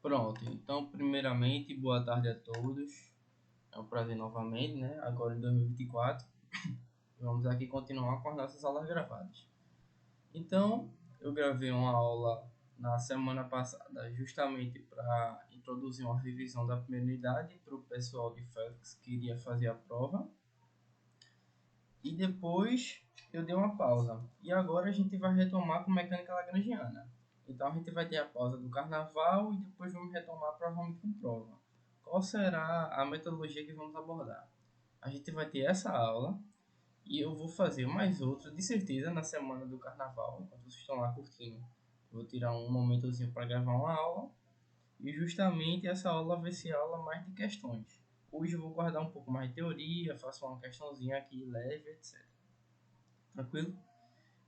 Pronto, então, primeiramente, boa tarde a todos. É um prazer novamente, né? Agora em 2024, vamos aqui continuar com as nossas aulas gravadas. Então, eu gravei uma aula na semana passada, justamente para introduzir uma revisão da primeira unidade para o pessoal de Félix que iria fazer a prova. E depois eu dei uma pausa. E agora a gente vai retomar com mecânica lagrangiana. Então a gente vai ter a pausa do carnaval e depois vamos retomar provavelmente com prova. Qual será a metodologia que vamos abordar? A gente vai ter essa aula e eu vou fazer mais outra, de certeza, na semana do carnaval, enquanto vocês estão lá curtindo. Eu vou tirar um momentozinho para gravar uma aula e justamente essa aula vai ser aula mais de questões. Hoje eu vou guardar um pouco mais de teoria, faço uma questãozinha aqui leve, etc. Tranquilo?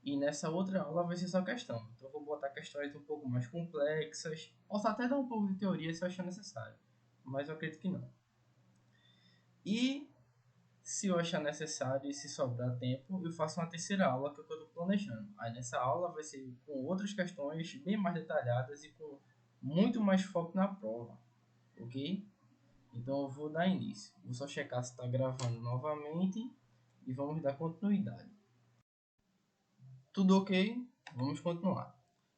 E nessa outra aula vai ser só questão. Então eu vou botar questões um pouco mais complexas. Posso até dar um pouco de teoria se eu achar necessário, mas eu acredito que não. E se eu achar necessário e se sobrar tempo, eu faço uma terceira aula que eu estou planejando. Aí nessa aula vai ser com outras questões bem mais detalhadas e com muito mais foco na prova, ok? Então eu vou dar início. Vou só checar se está gravando novamente e vamos dar continuidade. Tudo ok? Vamos continuar.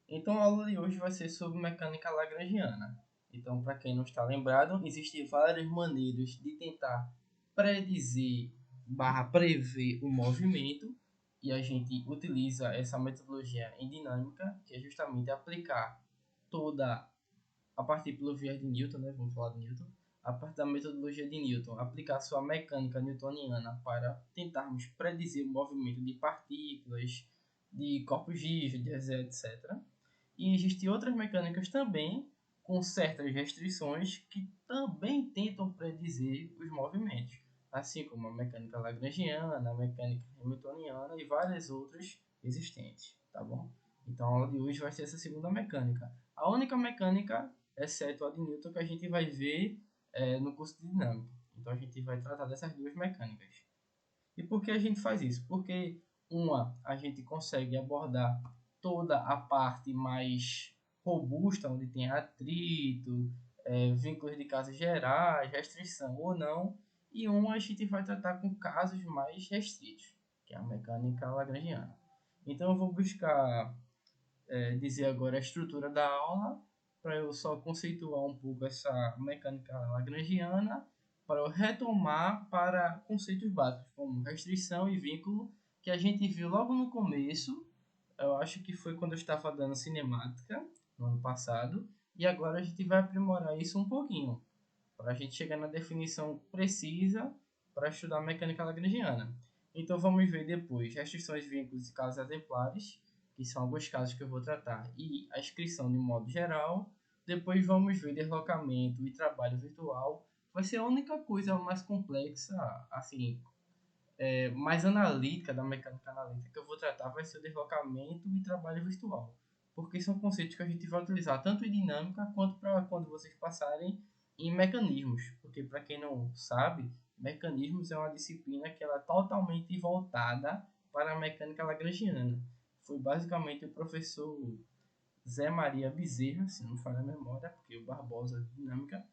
Então a aula de hoje vai ser sobre mecânica lagrangiana. Então, para quem não está lembrado, existem várias maneiras de tentar predizer barra prever o movimento e a gente utiliza essa metodologia em dinâmica, que é justamente aplicar toda a partir pelo viés de Newton, né? Vamos falar de Newton, a partir da metodologia de Newton, aplicar sua mecânica newtoniana para tentarmos predizer o movimento de partículas, de corpos rígidos, etc. E existem outras mecânicas também, com certas restrições, que também tentam predizer os movimentos, assim como a mecânica lagrangiana, a mecânica hamiltoniana e várias outras existentes, tá bom? Então a aula de hoje vai ser essa segunda mecânica. A única mecânica, exceto a de Newton, que a gente vai ver no curso de dinâmica. Então a gente vai tratar dessas duas mecânicas. E por que a gente faz isso? Porque a gente consegue abordar toda a parte mais robusta, onde tem atrito, vínculos de casos gerais, restrição ou não, e a gente vai tratar com casos mais restritos, que é a mecânica lagrangiana. Então eu vou buscar dizer agora a estrutura da aula, para eu só conceituar um pouco essa mecânica lagrangiana, para eu retomar para conceitos básicos, como restrição e vínculo, que a gente viu logo no começo, eu acho que foi quando eu estava dando cinemática, no ano passado, e agora a gente vai aprimorar isso um pouquinho, para a gente chegar na definição precisa para estudar a mecânica lagrangiana. Então vamos ver depois restrições, vínculos e casos exemplares, que são alguns casos que eu vou tratar, e a inscrição de modo geral. Depois vamos ver deslocamento e trabalho virtual. Vai ser a única coisa mais complexa, assim, mais analítica da mecânica analítica que eu vou tratar vai ser o deslocamento e trabalho virtual. Porque são conceitos que a gente vai utilizar tanto em dinâmica quanto para quando vocês passarem em mecanismos. Porque para quem não sabe, mecanismos é uma disciplina que ela é totalmente voltada para a mecânica lagrangiana. Foi basicamente o professor Zé Maria Bezerra, se não me falha a memória, porque o Barbosa de Dinâmica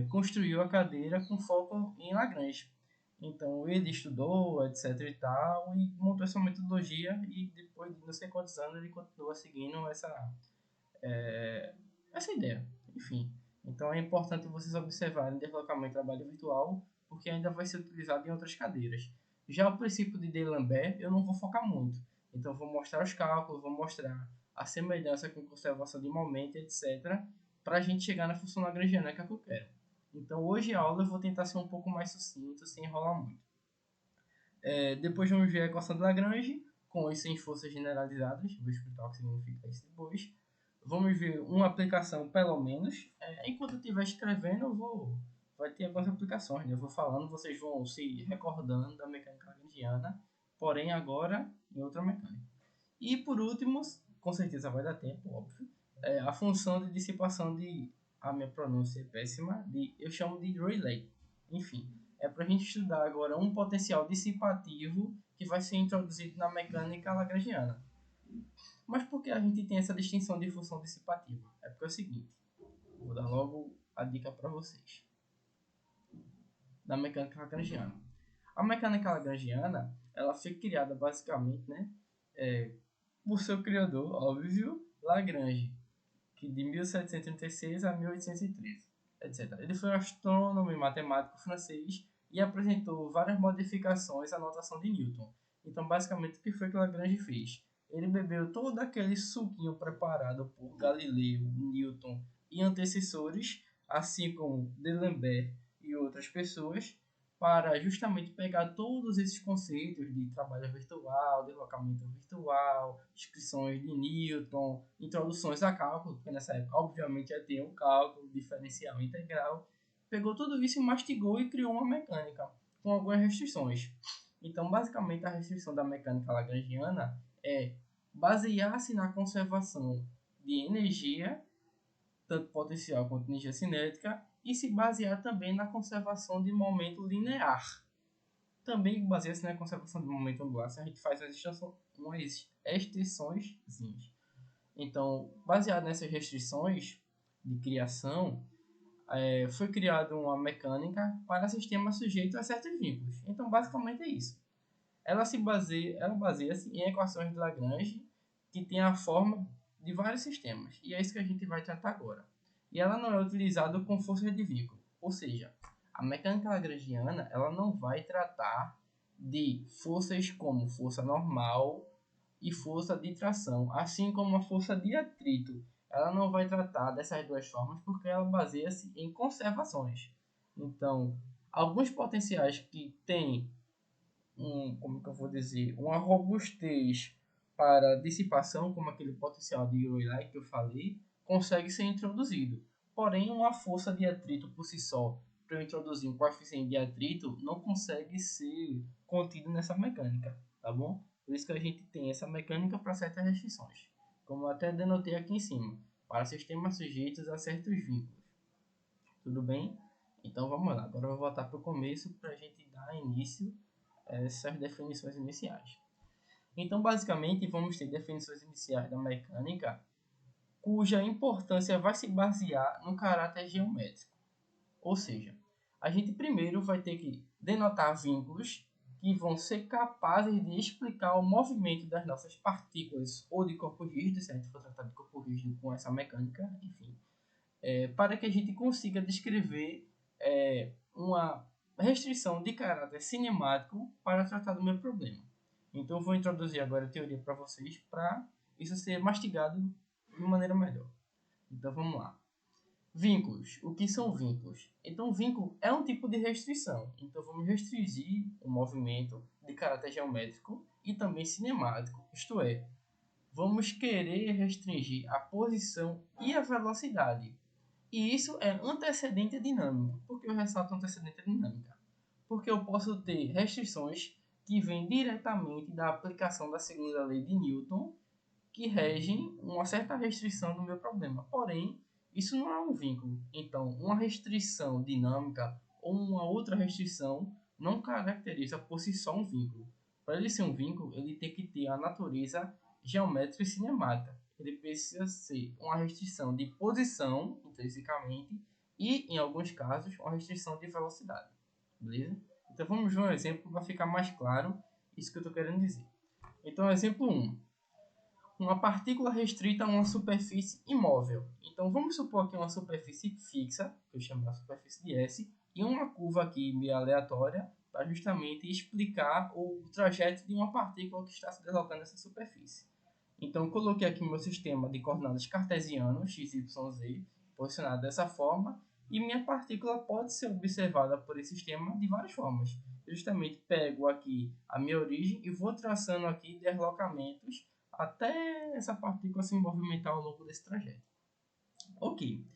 construiu a cadeira com foco em Lagrange. Então ele estudou, etc e tal, e montou essa metodologia e depois de não sei quantos anos ele continua seguindo essa ideia. Enfim, então é importante vocês observarem deslocamento e trabalho virtual, porque ainda vai ser utilizado em outras cadeiras. Já o princípio de D'Alembert eu não vou focar muito, então vou mostrar os cálculos, vou mostrar a semelhança com conservação de momento, etc, para a gente chegar na função lagrangiana que é a que eu quero. Então hoje a aula eu vou tentar ser um pouco mais sucinto, sem enrolar muito. Depois vamos ver a equação de Lagrange, com e sem forças generalizadas. Vou explicar o que significa isso depois. Vamos ver uma aplicação, pelo menos. Enquanto eu estiver escrevendo, vai ter algumas aplicações. Né? Eu vou falando, vocês vão se recordando da mecânica lagrangiana, porém agora em outra mecânica. E por último, com certeza vai dar tempo, óbvio, a função de dissipação de, a minha pronúncia é péssima, eu chamo de Rayleigh. Enfim, é para a gente estudar agora um potencial dissipativo que vai ser introduzido na mecânica lagrangiana. Mas por que a gente tem essa distinção de função dissipativa? É porque é o seguinte, Vou dar logo a dica para vocês da mecânica lagrangiana. A mecânica lagrangiana, ela foi criada basicamente, né, por seu criador, óbvio, Lagrange, que de 1736 a 1813, etc. Ele foi um astrônomo e matemático francês e apresentou várias modificações à notação de Newton. Então, basicamente, o que foi que Lagrange fez? Ele bebeu todo aquele suquinho preparado por Galileu, Newton e antecessores, assim como D'Alembert e outras pessoas, para justamente pegar todos esses conceitos de trabalho virtual, deslocamento virtual, descrições de Newton, introduções a cálculo, porque nessa época obviamente já tinha o cálculo diferencial integral, pegou tudo isso e mastigou e criou uma mecânica com algumas restrições. Então, basicamente, a restrição da mecânica lagrangiana é basear-se na conservação de energia, tanto potencial quanto energia cinética, e se basear também na conservação de momento linear. Também baseia-se na conservação de momento angular, se a gente faz umas extensões. Então, baseado nessas restrições de criação, foi criada uma mecânica para sistemas sujeitos a certos vínculos. Então, basicamente é isso. Ela baseia-se em equações de Lagrange que tem a forma de vários sistemas. E é isso que a gente vai tratar agora. E ela não é utilizada com forças de vínculo. Ou seja, a mecânica lagrangiana ela não vai tratar de forças como força normal e força de tração, assim como a força de atrito. Ela não vai tratar dessas duas formas porque ela baseia-se em conservações. Então, alguns potenciais que têm como que eu vou dizer, uma robustez para dissipação, como aquele potencial de Euler que eu falei, consegue ser introduzido. Porém, uma força de atrito por si só, para eu introduzir um coeficiente de atrito, não consegue ser contido nessa mecânica, tá bom? Por isso que a gente tem essa mecânica para certas restrições, como eu até denotei aqui em cima, para sistemas sujeitos a certos vínculos. Tudo bem? Então vamos lá, agora eu vou voltar para o começo para a gente dar início essas definições iniciais. Então, basicamente, vamos ter definições iniciais da mecânica, cuja importância vai se basear no caráter geométrico. Ou seja, a gente primeiro vai ter que denotar vínculos que vão ser capazes de explicar o movimento das nossas partículas ou de corpo rígido, se a gente for tratar de corpo rígido com essa mecânica, enfim, para que a gente consiga descrever uma restrição de caráter cinemático para tratar do meu problema. Então, eu vou introduzir agora a teoria para vocês, para isso ser mastigado de maneira melhor. Então, vamos lá. Vínculos. O que são vínculos? Então, vínculo é um tipo de restrição. Então, vamos restringir o movimento de caráter geométrico e também cinemático. Isto é, vamos querer restringir a posição e a velocidade. E isso é antecedente dinâmico. Por que eu ressalto antecedente dinâmica? Porque eu posso ter restrições que vêm diretamente da aplicação da segunda lei de Newton, que regem uma certa restrição do meu problema. Porém, isso não é um vínculo. Então, uma restrição dinâmica ou uma outra restrição não caracteriza por si só um vínculo. Para ele ser um vínculo, ele tem que ter a natureza geométrica e cinemática. Ele precisa ser uma restrição de posição, intrinsecamente, e, em alguns casos, uma restrição de velocidade. Beleza? Então, vamos ver um exemplo para ficar mais claro isso que eu estou querendo dizer. Então, exemplo 1. Uma partícula restrita a uma superfície imóvel. Então, vamos supor aqui uma superfície fixa, que eu chamo de superfície de S, e uma curva aqui meio aleatória, para justamente explicar o trajeto de uma partícula que está se deslocando nessa superfície. Então, eu coloquei aqui meu sistema de coordenadas cartesiano, x, y, z, posicionado dessa forma, e minha partícula pode ser observada por esse sistema de várias formas. Eu justamente pego aqui a minha origem e vou traçando aqui deslocamentos até essa partícula se movimentar ao longo desse trajeto. Ok,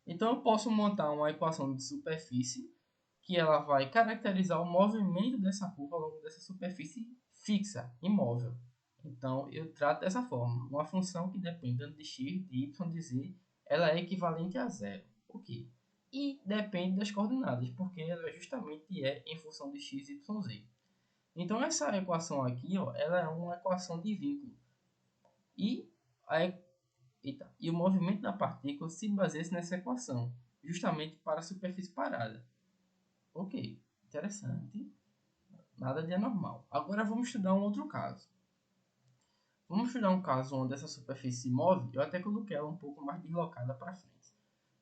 então eu posso montar uma equação de superfície que ela vai caracterizar o movimento dessa curva ao longo dessa superfície fixa, imóvel. Então eu trato dessa forma, uma função que depende de x, de y, de z, ela é equivalente a zero. Ok, e depende das coordenadas, porque ela justamente é em função de x, y, z. Então essa equação aqui, ó, ela é uma equação de vínculo. E Eita. E o movimento da partícula se baseia nessa equação, justamente para a superfície parada. Ok, interessante. Nada de anormal. Agora vamos estudar um outro caso. Vamos estudar um caso onde essa superfície se move. Eu até coloquei ela um pouco mais deslocada para frente.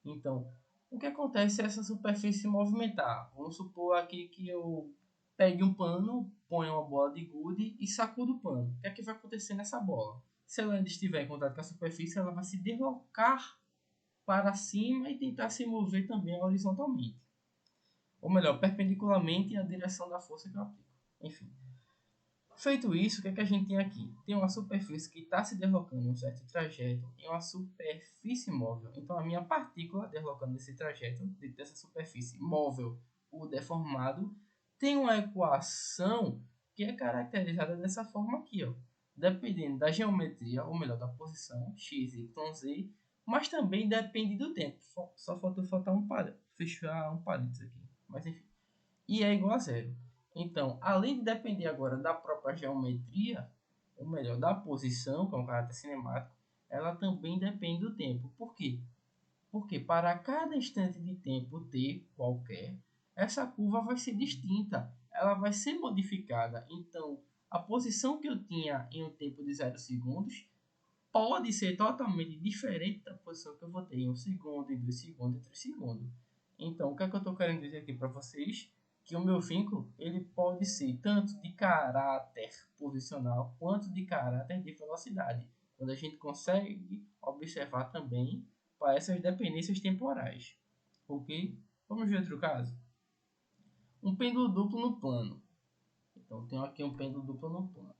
Então, o que acontece se essa superfície se movimentar? Vamos supor aqui que eu pegue um pano, ponha uma bola de gude e sacudo o pano. O que é que vai acontecer nessa bola? Se ela ainda estiver em contato com a superfície, ela vai se deslocar para cima e tentar se mover também horizontalmente. Ou melhor, perpendicularmente à direção da força que eu aplico. Enfim. Feito isso, o que é que a gente tem aqui? Tem uma superfície que está se deslocando em um certo trajeto em uma superfície móvel. Então, a minha partícula deslocando nesse trajeto dessa superfície móvel ou deformado tem uma equação que é caracterizada dessa forma aqui, ó. Dependendo da geometria, ou melhor, da posição x, y, z, mas também depende do tempo. Só faltou fechar um parênteses aqui. Mas enfim. E é igual a zero. Então, além de depender agora da própria geometria, ou melhor, da posição, que é um caráter cinemático, ela também depende do tempo. Por quê? Porque para cada instante de tempo t qualquer, essa curva vai ser distinta, ela vai ser modificada. Então, a posição que eu tinha em um tempo de 0 segundos pode ser totalmente diferente da posição que eu vou ter em 1 segundo, em 2 segundos, em 3 segundos. Então, o que é que eu estou querendo dizer aqui para vocês? Que o meu vínculo ele pode ser tanto de caráter posicional quanto de caráter de velocidade, quando a gente consegue observar também para essas dependências temporais. Ok? Vamos ver outro caso? Um pêndulo duplo no plano. Então, tenho aqui um pêndulo duplo no plano.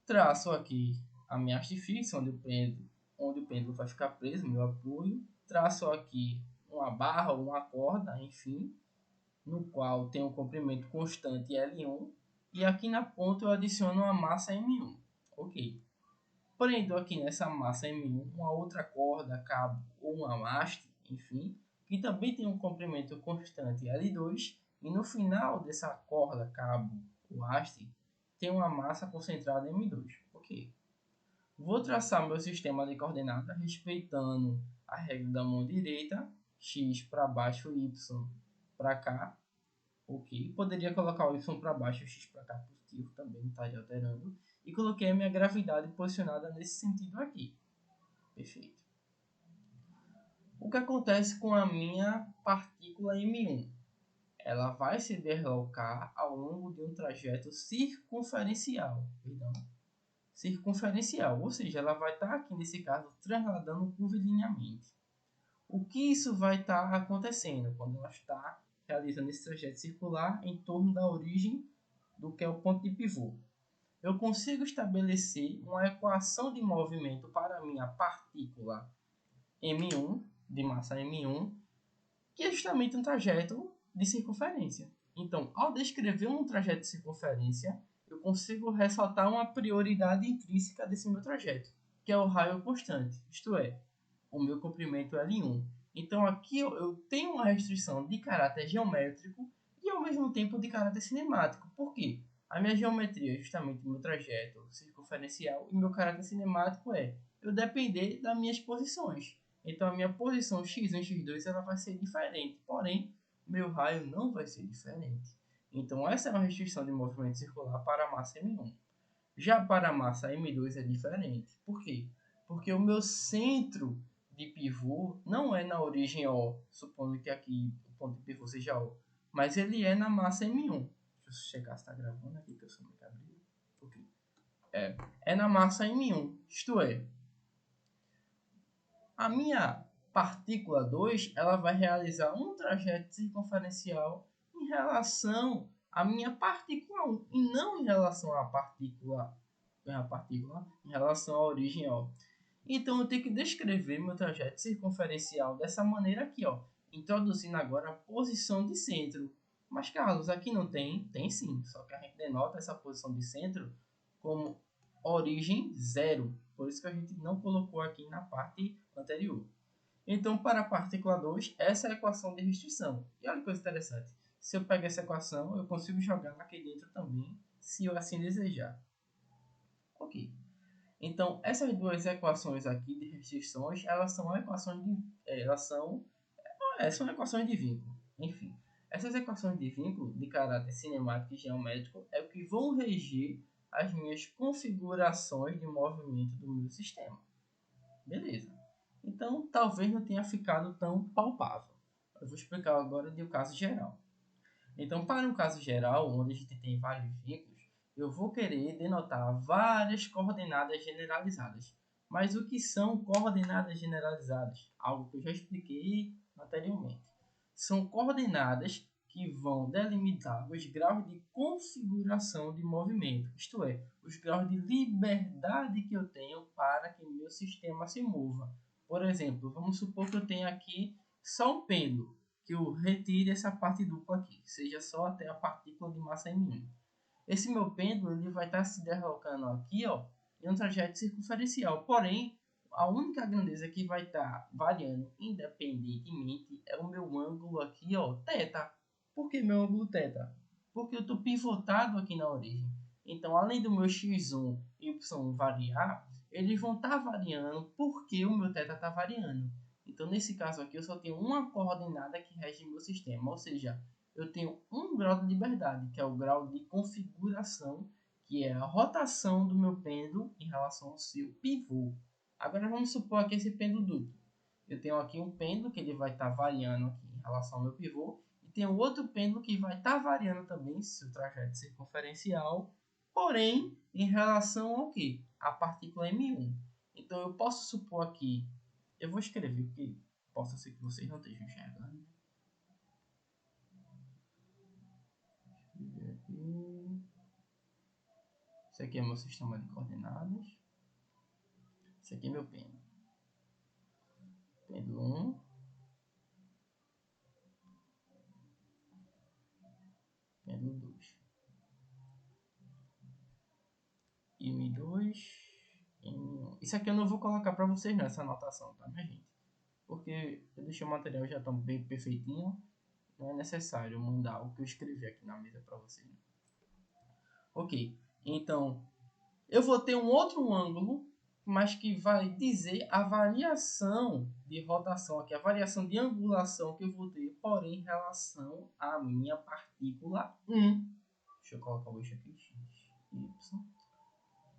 Traço aqui a minha haste fixa, onde o pêndulo vai ficar preso, meu apoio. Traço aqui uma barra ou uma corda, enfim, no qual tem um comprimento constante L1. E aqui na ponta eu adiciono uma massa M1. Ok. Prendo aqui nessa massa M1 uma outra corda, cabo ou uma haste, enfim, que também tem um comprimento constante L2. E no final dessa corda, cabo ou haste, tem uma massa concentrada M2. Ok. Vou traçar meu sistema de coordenadas respeitando a regra da mão direita, x para baixo, y para cá. Ok. Poderia colocar o y para baixo e o x para cá positivo também, não estaria alterando. E coloquei a minha gravidade posicionada nesse sentido aqui. Perfeito. O que acontece com a minha partícula M1? Ela vai se deslocar ao longo de um trajeto circunferencial. Circunferencial, ou seja, ela vai estar aqui nesse caso transladando curvilineamente. O que isso vai estar acontecendo quando ela está realizando esse trajeto circular em torno da origem do que é o ponto de pivô? Eu consigo estabelecer uma equação de movimento para a minha partícula M1, de massa M1, que é justamente um trajeto de circunferência. Então, ao descrever um trajeto de circunferência, eu consigo ressaltar uma prioridade intrínseca desse meu trajeto, que é o raio constante, isto é, o meu comprimento L1. Então, aqui eu tenho uma restrição de caráter geométrico e, ao mesmo tempo, de caráter cinemático. Por quê? A minha geometria é justamente o meu trajeto circunferencial e meu caráter cinemático é eu depender das minhas posições. Então, a minha posição x1 e x2 ela vai ser diferente, porém, meu raio não vai ser diferente. Então, essa é uma restrição de movimento circular para a massa M1. Já para a massa M2 é diferente. Por quê? Porque o meu centro de pivô não é na origem O, supondo que aqui o ponto de pivô seja O, mas ele é na massa M1. Deixa eu checar se está gravando aqui, que eu sou muito abrido. Okay. É na massa M1, isto é, a minha partícula 2 ela vai realizar um trajeto circunferencial em relação à minha partícula 1 e não em relação à partícula em relação à origem O. Então eu tenho que descrever meu trajeto circunferencial dessa maneira aqui, ó, introduzindo agora a posição de centro. Mas Carlos, aqui não tem? Tem sim, só que a gente denota essa posição de centro como origem zero. Por isso que a gente não colocou aqui na parte anterior. Então, para a partícula 2, essa é a equação de restrição. E olha que coisa interessante. Se eu pegar essa equação, eu consigo jogar aqui dentro também, se eu assim desejar. Ok. Então, essas duas equações aqui de restrições, elas são equações de, são equações de vínculo. Enfim, essas equações de vínculo de caráter cinemático e geométrico é o que vão reger as minhas configurações de movimento do meu sistema. Beleza. Então, talvez não tenha ficado tão palpável. Eu vou explicar agora de um caso geral. Então, para um caso geral, onde a gente tem vários vínculos, eu vou querer denotar várias coordenadas generalizadas. Mas o que são coordenadas generalizadas? Algo que eu já expliquei anteriormente. São coordenadas que vão delimitar os graus de configuração de movimento, isto é, os graus de liberdade que eu tenho para que meu sistema se mova. Por exemplo, vamos supor que eu tenha aqui só um pêndulo, que eu retire essa parte dupla aqui, que seja só até a partícula de massa M1. Esse meu pêndulo ele vai estar se deslocando aqui, ó, em um trajeto circunferencial. Porém, a única grandeza que vai estar variando independentemente é o meu ângulo aqui, ó, θ. Por que meu ângulo θ? Porque eu estou pivotado aqui na origem. Então, além do meu x1 e y variar, eles vão estar variando porque o meu θ está variando. Então, nesse caso aqui, eu só tenho uma coordenada que rege meu sistema, ou seja, eu tenho um grau de liberdade, que é o grau de configuração, que é a rotação do meu pêndulo em relação ao seu pivô. Agora vamos supor aqui esse pêndulo duplo. Eu tenho aqui um pêndulo que ele vai estar variando aqui em relação ao meu pivô, e tem um outro pêndulo que vai estar variando também seu trajeto circunferencial, porém em relação ao que? A partícula M1. Então eu posso supor aqui, eu vou escrever porque possa ser que vocês não estejam enxergando. Esse aqui é meu sistema de coordenadas. Esse aqui é meu pêndulo. Pêndulo 1. Pêndulo 2. E M2. M1. Isso aqui eu não vou colocar para vocês nessa anotação, tá, minha gente? Porque eu deixei o material já tão bem perfeitinho. Não é necessário mandar o que eu escrevi aqui na mesa para vocês. Ok. Então, eu vou ter um outro ângulo, mas que vai dizer a variação de rotação aqui, a variação de angulação que eu vou ter, porém, em relação à minha partícula 1. Deixa eu colocar o eixo aqui, x, y.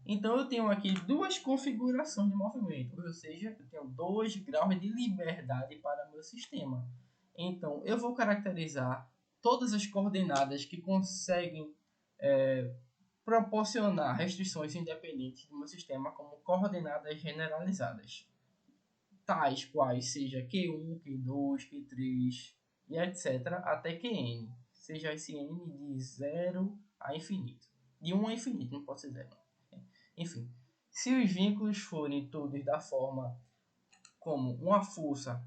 Então, eu tenho aqui duas configurações de movimento, ou seja, eu tenho 2 graus de liberdade para meu sistema. Então, eu vou caracterizar todas as coordenadas que conseguem proporcionar restrições independentes do meu sistema como coordenadas generalizadas, tais quais seja Q1, Q2, Q3 e etc. até Qn, seja esse n de 0 a infinito. De 1 a infinito, não pode ser 0. Enfim, se os vínculos forem todos da forma como uma função,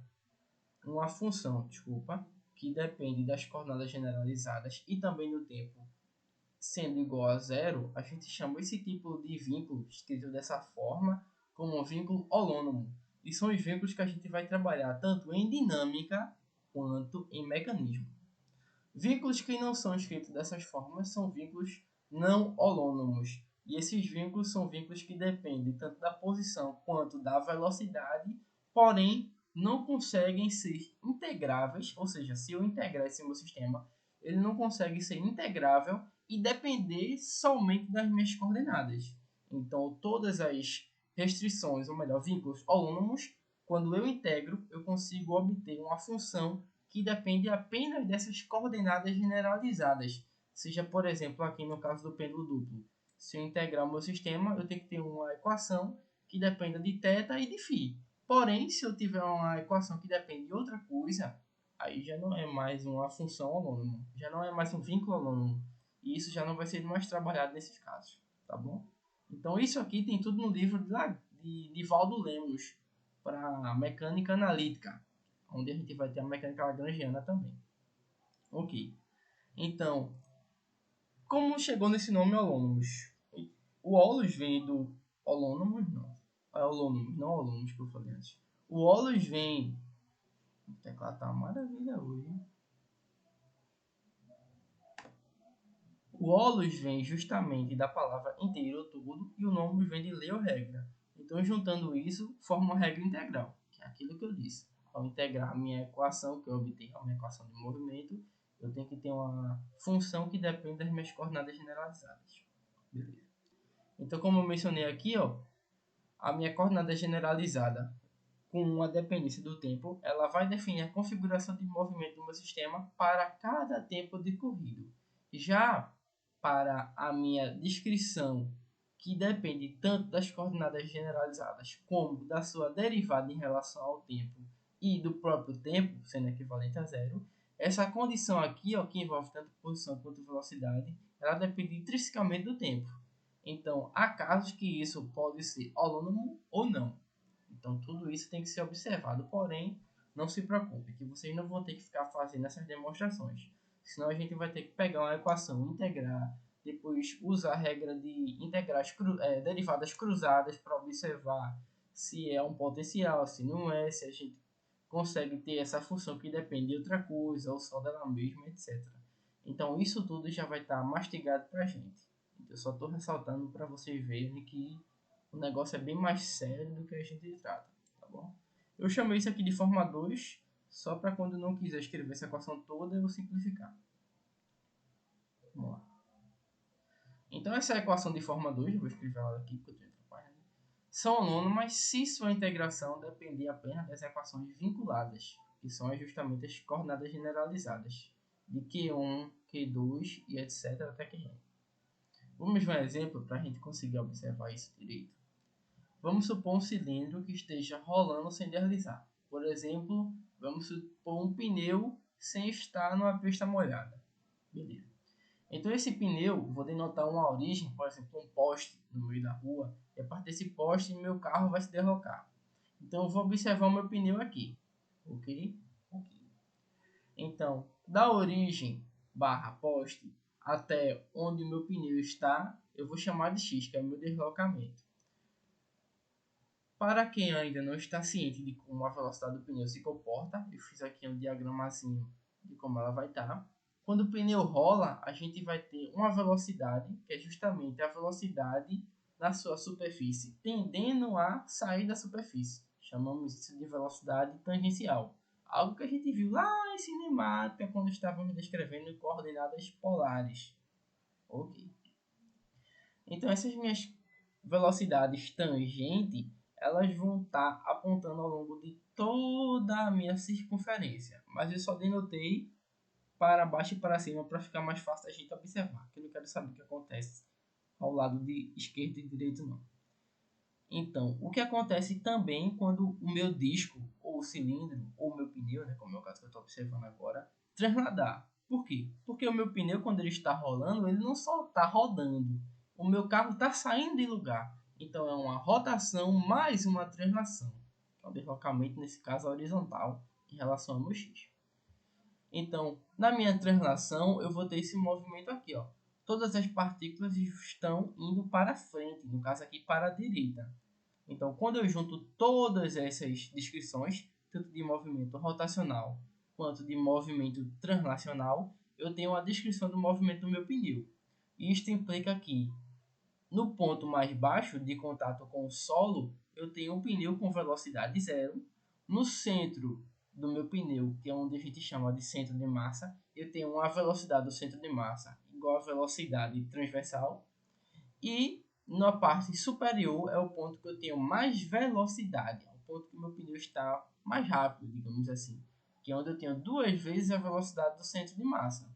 que depende das coordenadas generalizadas e também do tempo sendo igual a zero, a gente chama esse tipo de vínculo escrito dessa forma como um vínculo holônomo. E são os vínculos que a gente vai trabalhar tanto em dinâmica quanto em mecanismo. Vínculos que não são escritos dessas formas são vínculos não holônomos. E esses vínculos são vínculos que dependem tanto da posição quanto da velocidade, porém não conseguem ser integráveis, ou seja, se eu integrar esse meu sistema, ele não consegue ser integrável e depender somente das minhas coordenadas. Então, todas as restrições, ou melhor, vínculos holônomos, quando eu integro, eu consigo obter uma função que depende apenas dessas coordenadas generalizadas. Seja, por exemplo, aqui no caso do pêndulo duplo. Se eu integrar o meu sistema, eu tenho que ter uma equação que dependa de θ e de φ. Porém, se eu tiver uma equação que depende de outra coisa, aí já não é mais uma função holônoma, já não é mais um vínculo holônomo. E isso já não vai ser mais trabalhado nesses casos, tá bom? Então isso aqui tem tudo no livro de Valdo Lemos, para mecânica analítica, onde a gente vai ter a mecânica lagrangiana também. Ok. Então, como chegou nesse nome holônomos? O holos vem do holônomos, não. É holônomos, não holônomos que eu falei antes. O holos vem... O teclado tá uma maravilha hoje. O holos vem justamente da palavra inteiro ou todo, e o nomos vem de lei ou regra. Então, juntando isso, forma uma regra integral, que é aquilo que eu disse. Ao integrar a minha equação, que eu obtenho a minha equação de movimento, eu tenho que ter uma função que depende das minhas coordenadas generalizadas. Beleza. Então, como eu mencionei aqui, ó, a minha coordenada generalizada com uma dependência do tempo, ela vai definir a configuração de movimento do meu sistema para cada tempo decorrido. Já para a minha descrição, que depende tanto das coordenadas generalizadas como da sua derivada em relação ao tempo e do próprio tempo, sendo equivalente a zero, essa condição aqui, ó, que envolve tanto posição quanto velocidade, ela depende intrinsecamente do tempo. Então, há casos que isso pode ser holônomo ou não. Então, tudo isso tem que ser observado. Porém, não se preocupe, que vocês não vão ter que ficar fazendo essas demonstrações. Senão, a gente vai ter que pegar uma equação, integrar, depois usar a regra de integrar derivadas cruzadas para observar se é um potencial, se não é, se a gente consegue ter essa função que depende de outra coisa, ou só dela mesma, etc. Então, isso tudo já vai estar mastigado para a gente. Eu só estou ressaltando para vocês verem que o negócio é bem mais sério do que a gente trata, tá bom? Eu chamei isso aqui de forma 2, só para quando não quiser escrever essa equação toda, eu simplificar. Vamos lá. Então, essa é a equação de forma 2, eu vou escrever ela aqui, porque eu tenho outra página. São anônimas se sua integração depender apenas das equações vinculadas, que são justamente as coordenadas generalizadas, de Q1, Q2 e etc. até Qn. Vamos ver um exemplo para a gente conseguir observar isso direito. Vamos supor um cilindro que esteja rolando sem deslizar. Por exemplo, vamos supor um pneu sem estar numa pista molhada. Beleza. Então esse pneu, vou denotar uma origem, por exemplo, um poste no meio da rua. E a partir desse poste, meu carro vai se deslocar. Então eu vou observar o meu pneu aqui. Ok? Então, da origem barra poste até onde o meu pneu está, eu vou chamar de x, que é o meu deslocamento. Para quem ainda não está ciente de como a velocidade do pneu se comporta, eu fiz aqui um diagramazinho de como ela vai estar. Quando o pneu rola, a gente vai ter uma velocidade, que é justamente a velocidade da sua superfície, tendendo a sair da superfície. Chamamos isso de velocidade tangencial. Algo que a gente viu lá em cinemática, quando estávamos descrevendo coordenadas polares. Ok. Então, essas minhas velocidades tangente, elas vão estar apontando ao longo de toda a minha circunferência. Mas eu só denotei para baixo e para cima para ficar mais fácil a gente observar. Que eu não quero saber o que acontece ao lado de esquerdo e direito, não. Então, o que acontece também quando o meu disco, ou o cilindro, ou o meu pneu, né, como é o caso que eu estou observando agora, transladar. Por quê? Porque o meu pneu, quando ele está rolando, ele não só está rodando. O meu carro está saindo de lugar. Então, é uma rotação mais uma translação. É um deslocamento, nesse caso, horizontal, em relação ao meu X. Então, na minha translação, eu vou ter esse movimento aqui, ó. Todas as partículas estão indo para frente, no caso aqui para a direita. Então, quando eu junto todas essas descrições, tanto de movimento rotacional quanto de movimento translacional, eu tenho a descrição do movimento do meu pneu. Isto implica que, no ponto mais baixo de contato com o solo, eu tenho um pneu com velocidade zero. No centro do meu pneu, que é onde a gente chama de centro de massa, eu tenho uma velocidade do centro de massa igual à velocidade transversal. E na parte superior é o ponto que eu tenho mais velocidade, é o ponto que o meu pneu está mais rápido, digamos assim, que é onde eu tenho 2 vezes a velocidade do centro de massa.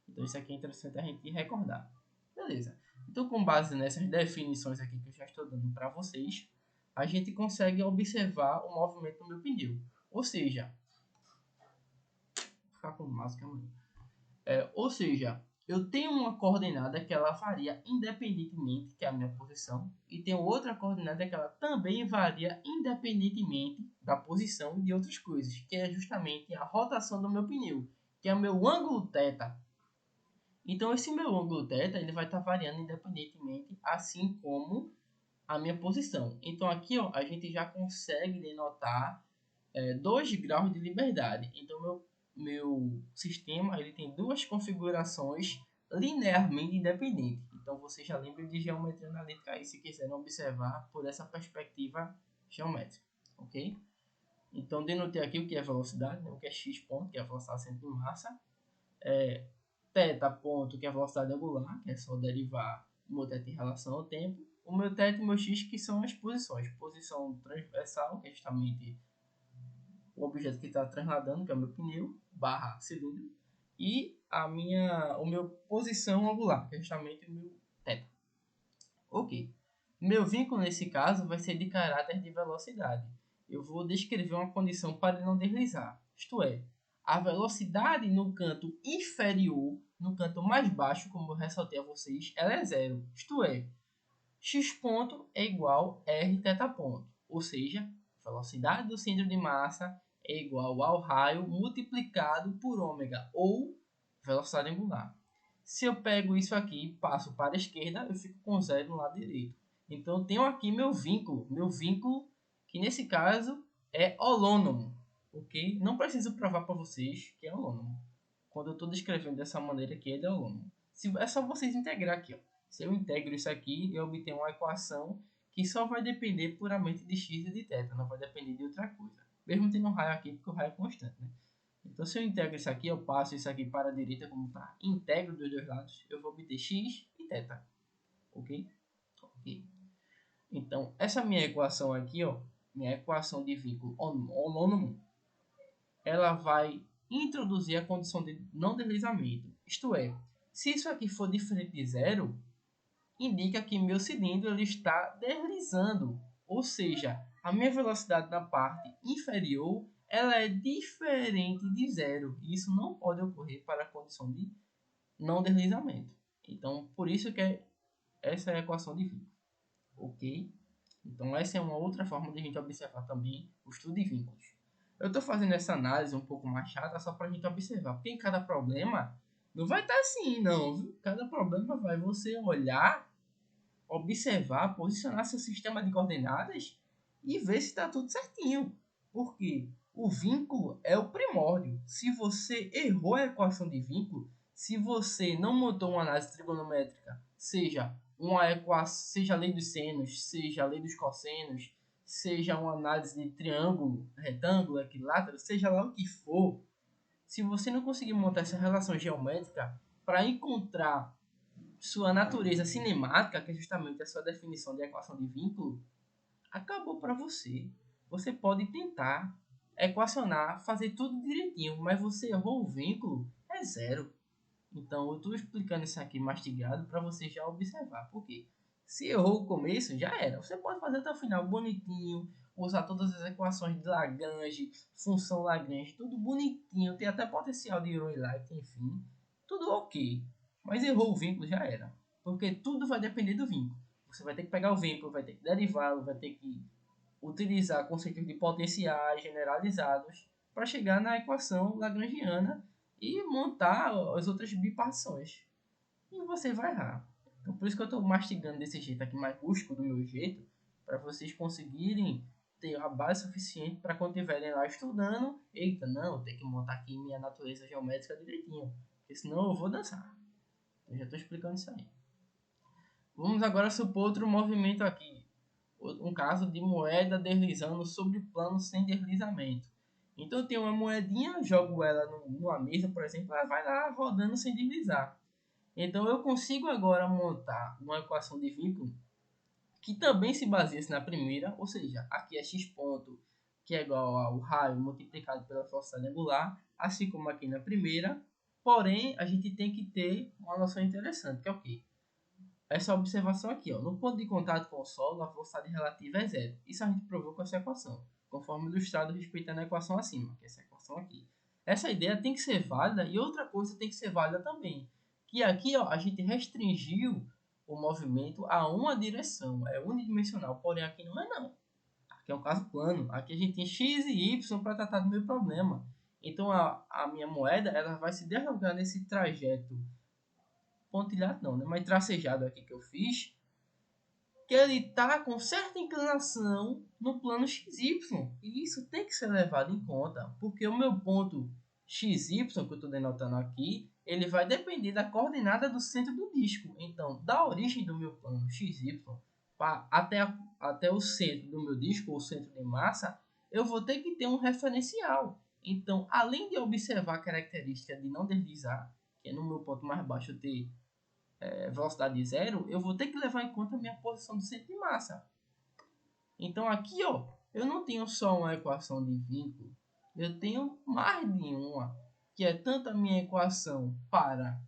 Então isso aqui é interessante a gente recordar. Beleza. Então, com base nessas definições aqui que eu já estou dando para vocês, a gente consegue observar o movimento do meu pneu. Ou seja, vou ficar com máscara amanhã. Ou seja, eu tenho uma coordenada que ela varia independentemente, que é a minha posição, e tenho outra coordenada que ela também varia independentemente da posição e de outras coisas, que é justamente a rotação do meu pneu, que é o meu ângulo θ. Então, esse meu ângulo θ ele vai estar variando independentemente, assim como a minha posição. Então, aqui ó, a gente já consegue denotar 2 graus de liberdade. Então, meu sistema ele tem duas configurações linearmente independente. Então você já lembra de geometria analítica aí se quiserem observar por essa perspectiva geométrica, ok? Então denotei aqui o que é velocidade, né? O que é x ponto, que é a velocidade centro de massa, θ ponto, que é a velocidade angular, que é só derivar o meu θ em relação ao tempo, o meu θ e o meu x, que são as posições. Posição transversal, que é justamente o objeto que está trasladando, que é o meu pneu, barra cilindro, e o meu posição angular, que é justamente o meu θ. Ok. Meu vínculo nesse caso vai ser de caráter de velocidade. Eu vou descrever uma condição para ele não deslizar. Isto é, a velocidade no canto inferior, no canto mais baixo, como eu ressaltei a vocês, ela é zero. Isto é, x ponto é igual a r θ ponto. Ou seja, a velocidade do centro de massa é igual ao raio multiplicado por ômega, ou velocidade angular. Se eu pego isso aqui e passo para a esquerda, eu fico com zero no lado direito. Então eu tenho aqui meu vínculo que nesse caso é holônomo, ok? Não preciso provar para vocês que é holônomo. Quando eu estou descrevendo dessa maneira aqui, ele é holônomo. É só vocês integrar aqui, ó. Se eu integro isso aqui, eu obtenho uma equação que só vai depender puramente de x e de θ, não vai depender de outra coisa. Mesmo tendo um raio aqui, porque o raio é constante, né? Então, se eu integro isso aqui, eu passo isso aqui para a direita como está. Integro dos dois lados, eu vou obter x e θ. Ok? Ok. Então, essa minha equação aqui, ó, minha equação de vínculo holônomo, ela vai introduzir a condição de não deslizamento. Isto é, se isso aqui for diferente de zero, indica que meu cilindro ele está deslizando. Ou seja, a minha velocidade na parte inferior ela é diferente de zero. E isso não pode ocorrer para a condição de não deslizamento. Então, por isso que essa é a equação de vínculo. Ok? Então, essa é uma outra forma de a gente observar também o estudo de vínculos. Eu estou fazendo essa análise um pouco mais chata só para a gente observar, porque em cada problema não vai estar assim, não. Viu? Cada problema vai você olhar, observar, posicionar seu sistema de coordenadas e ver se está tudo certinho. Porque o vínculo é o primórdio. Se você errou a equação de vínculo, se você não montou uma análise trigonométrica, seja uma equação, seja a lei dos senos, seja a lei dos cossenos, seja uma análise de triângulo, retângulo, equilátero, seja lá o que for, se você não conseguir montar essa relação geométrica para encontrar sua natureza cinemática, que é justamente a sua definição de equação de vínculo, acabou para você. Você pode tentar equacionar, fazer tudo direitinho, mas você errou o vínculo, é zero. Então eu estou explicando isso aqui mastigado para você já observar. Por quê? Se errou o começo, já era. Você pode fazer até o final bonitinho, usar todas as equações de Lagrange, função Lagrange, tudo bonitinho, tem até potencial de Euler-Light, enfim, tudo ok. Mas errou o vínculo, já era. Porque tudo vai depender do vínculo. Você vai ter que pegar o vínculo, vai ter que derivá-lo, vai ter que utilizar conceitos de potenciais generalizados para chegar na equação lagrangiana e montar as outras bipartições. E você vai errar. Então, por isso que eu estou mastigando desse jeito aqui, mais rústico do meu jeito, para vocês conseguirem ter a base suficiente para quando estiverem lá estudando, eita, não, tem que montar aqui minha natureza geométrica direitinho, porque senão eu vou dançar. Eu já estou explicando isso aí. Vamos agora supor outro movimento aqui. Um caso de moeda deslizando sobre plano sem deslizamento. Então eu tenho uma moedinha, jogo ela numa mesa, por exemplo, ela vai lá rodando sem deslizar. Então eu consigo agora montar uma equação de vínculo que também se baseia na primeira, ou seja, aqui é x ponto, que é igual ao raio multiplicado pela velocidade angular, assim como aqui na primeira. Porém, a gente tem que ter uma noção interessante, que é o quê? Essa observação aqui, ó, no ponto de contato com o solo, a velocidade relativa é zero. Isso a gente provou com essa equação, conforme ilustrado respeitando a equação acima, que é essa equação aqui. Essa ideia tem que ser válida e outra coisa tem que ser válida também, que aqui ó, a gente restringiu o movimento a uma direção, é unidimensional, porém aqui não é não. Aqui é um caso plano, aqui a gente tem x e y para tratar do meu problema. Então a minha moeda ela vai se deslocar nesse trajeto pontilhado não, né? Mas tracejado aqui que eu fiz, que ele tá com certa inclinação no plano XY. E isso tem que ser levado em conta, porque o meu ponto XY, que eu estou denotando aqui, ele vai depender da coordenada do centro do disco. Então, da origem do meu plano XY até o centro do meu disco, ou centro de massa, eu vou ter que ter um referencial. Então, além de observar a característica de não deslizar, que é no meu ponto mais baixo ter velocidade zero, eu vou ter que levar em conta a minha posição do centro de massa. Então aqui, ó, eu não tenho só uma equação de vínculo, eu tenho mais de uma, que é tanto a minha equação para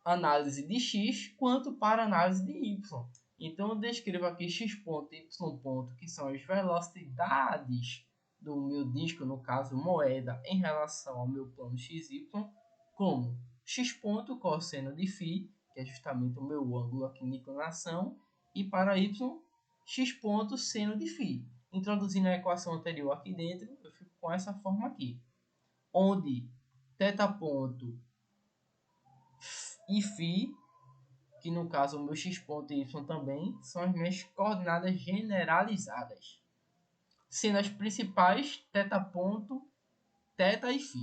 análise de x quanto para análise de y. Então eu descrevo aqui x ponto e y ponto, que são as velocidades do meu disco, no caso moeda, em relação ao meu plano xy, como x ponto cosseno de φ, que é justamente o meu ângulo aqui de inclinação, e para y, x ponto seno de φ. Introduzindo a equação anterior aqui dentro, eu fico com essa forma aqui, onde θ ponto e φ, que no caso o meu x ponto e y também, são as minhas coordenadas generalizadas, sendo as principais θ ponto, θ e φ.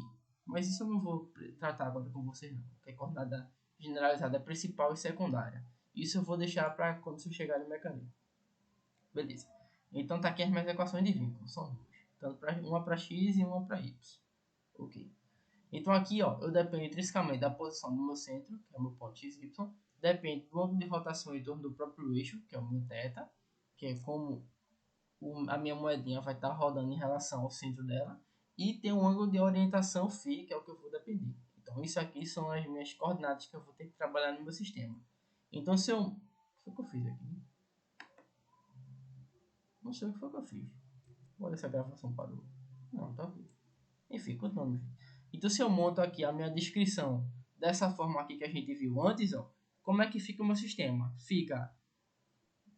Mas isso eu não vou tratar agora com vocês não, porque a coordenada generalizada é principal e secundária. Isso eu vou deixar para quando você chegar no mecanismo. Beleza. Então tá aqui as minhas equações de vínculo, são duas. Tanto uma para x e uma para y. Ok. Então aqui, ó, eu dependo intrinsecamente da posição do meu centro, que é o meu ponto XY, depende do ângulo de rotação em torno do próprio eixo, que é o meu θ, que é como a minha moedinha vai estar rodando em relação ao centro dela, e tem um ângulo de orientação φ, que é o que eu vou depender. Então isso aqui são as minhas coordenadas que eu vou ter que trabalhar no meu sistema. Então se eu... O que eu fiz aqui? Não sei o que foi que eu fiz. Olha, essa gravação parou. Não, tá ok. Enfim, continuando. Então, se eu monto aqui a minha descrição dessa forma aqui que a gente viu antes, ó, como é que fica o meu sistema? Fica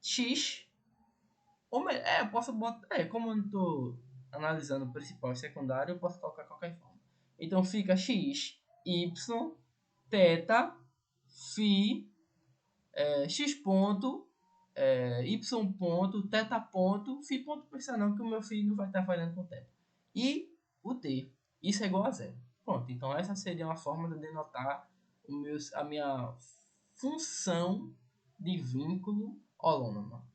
x, ou melhor, eu posso botar, como eu não estou analisando o principal e secundário, eu posso colocar qualquer forma. Então, fica x, y, θ, φ, x ponto, y ponto, θ ponto, φ ponto, precisa não, que o meu φ não vai estar falhando com o tempo. E o t, isso é igual a zero. Pronto, então essa seria uma forma de denotar a minha função de vínculo holônoma.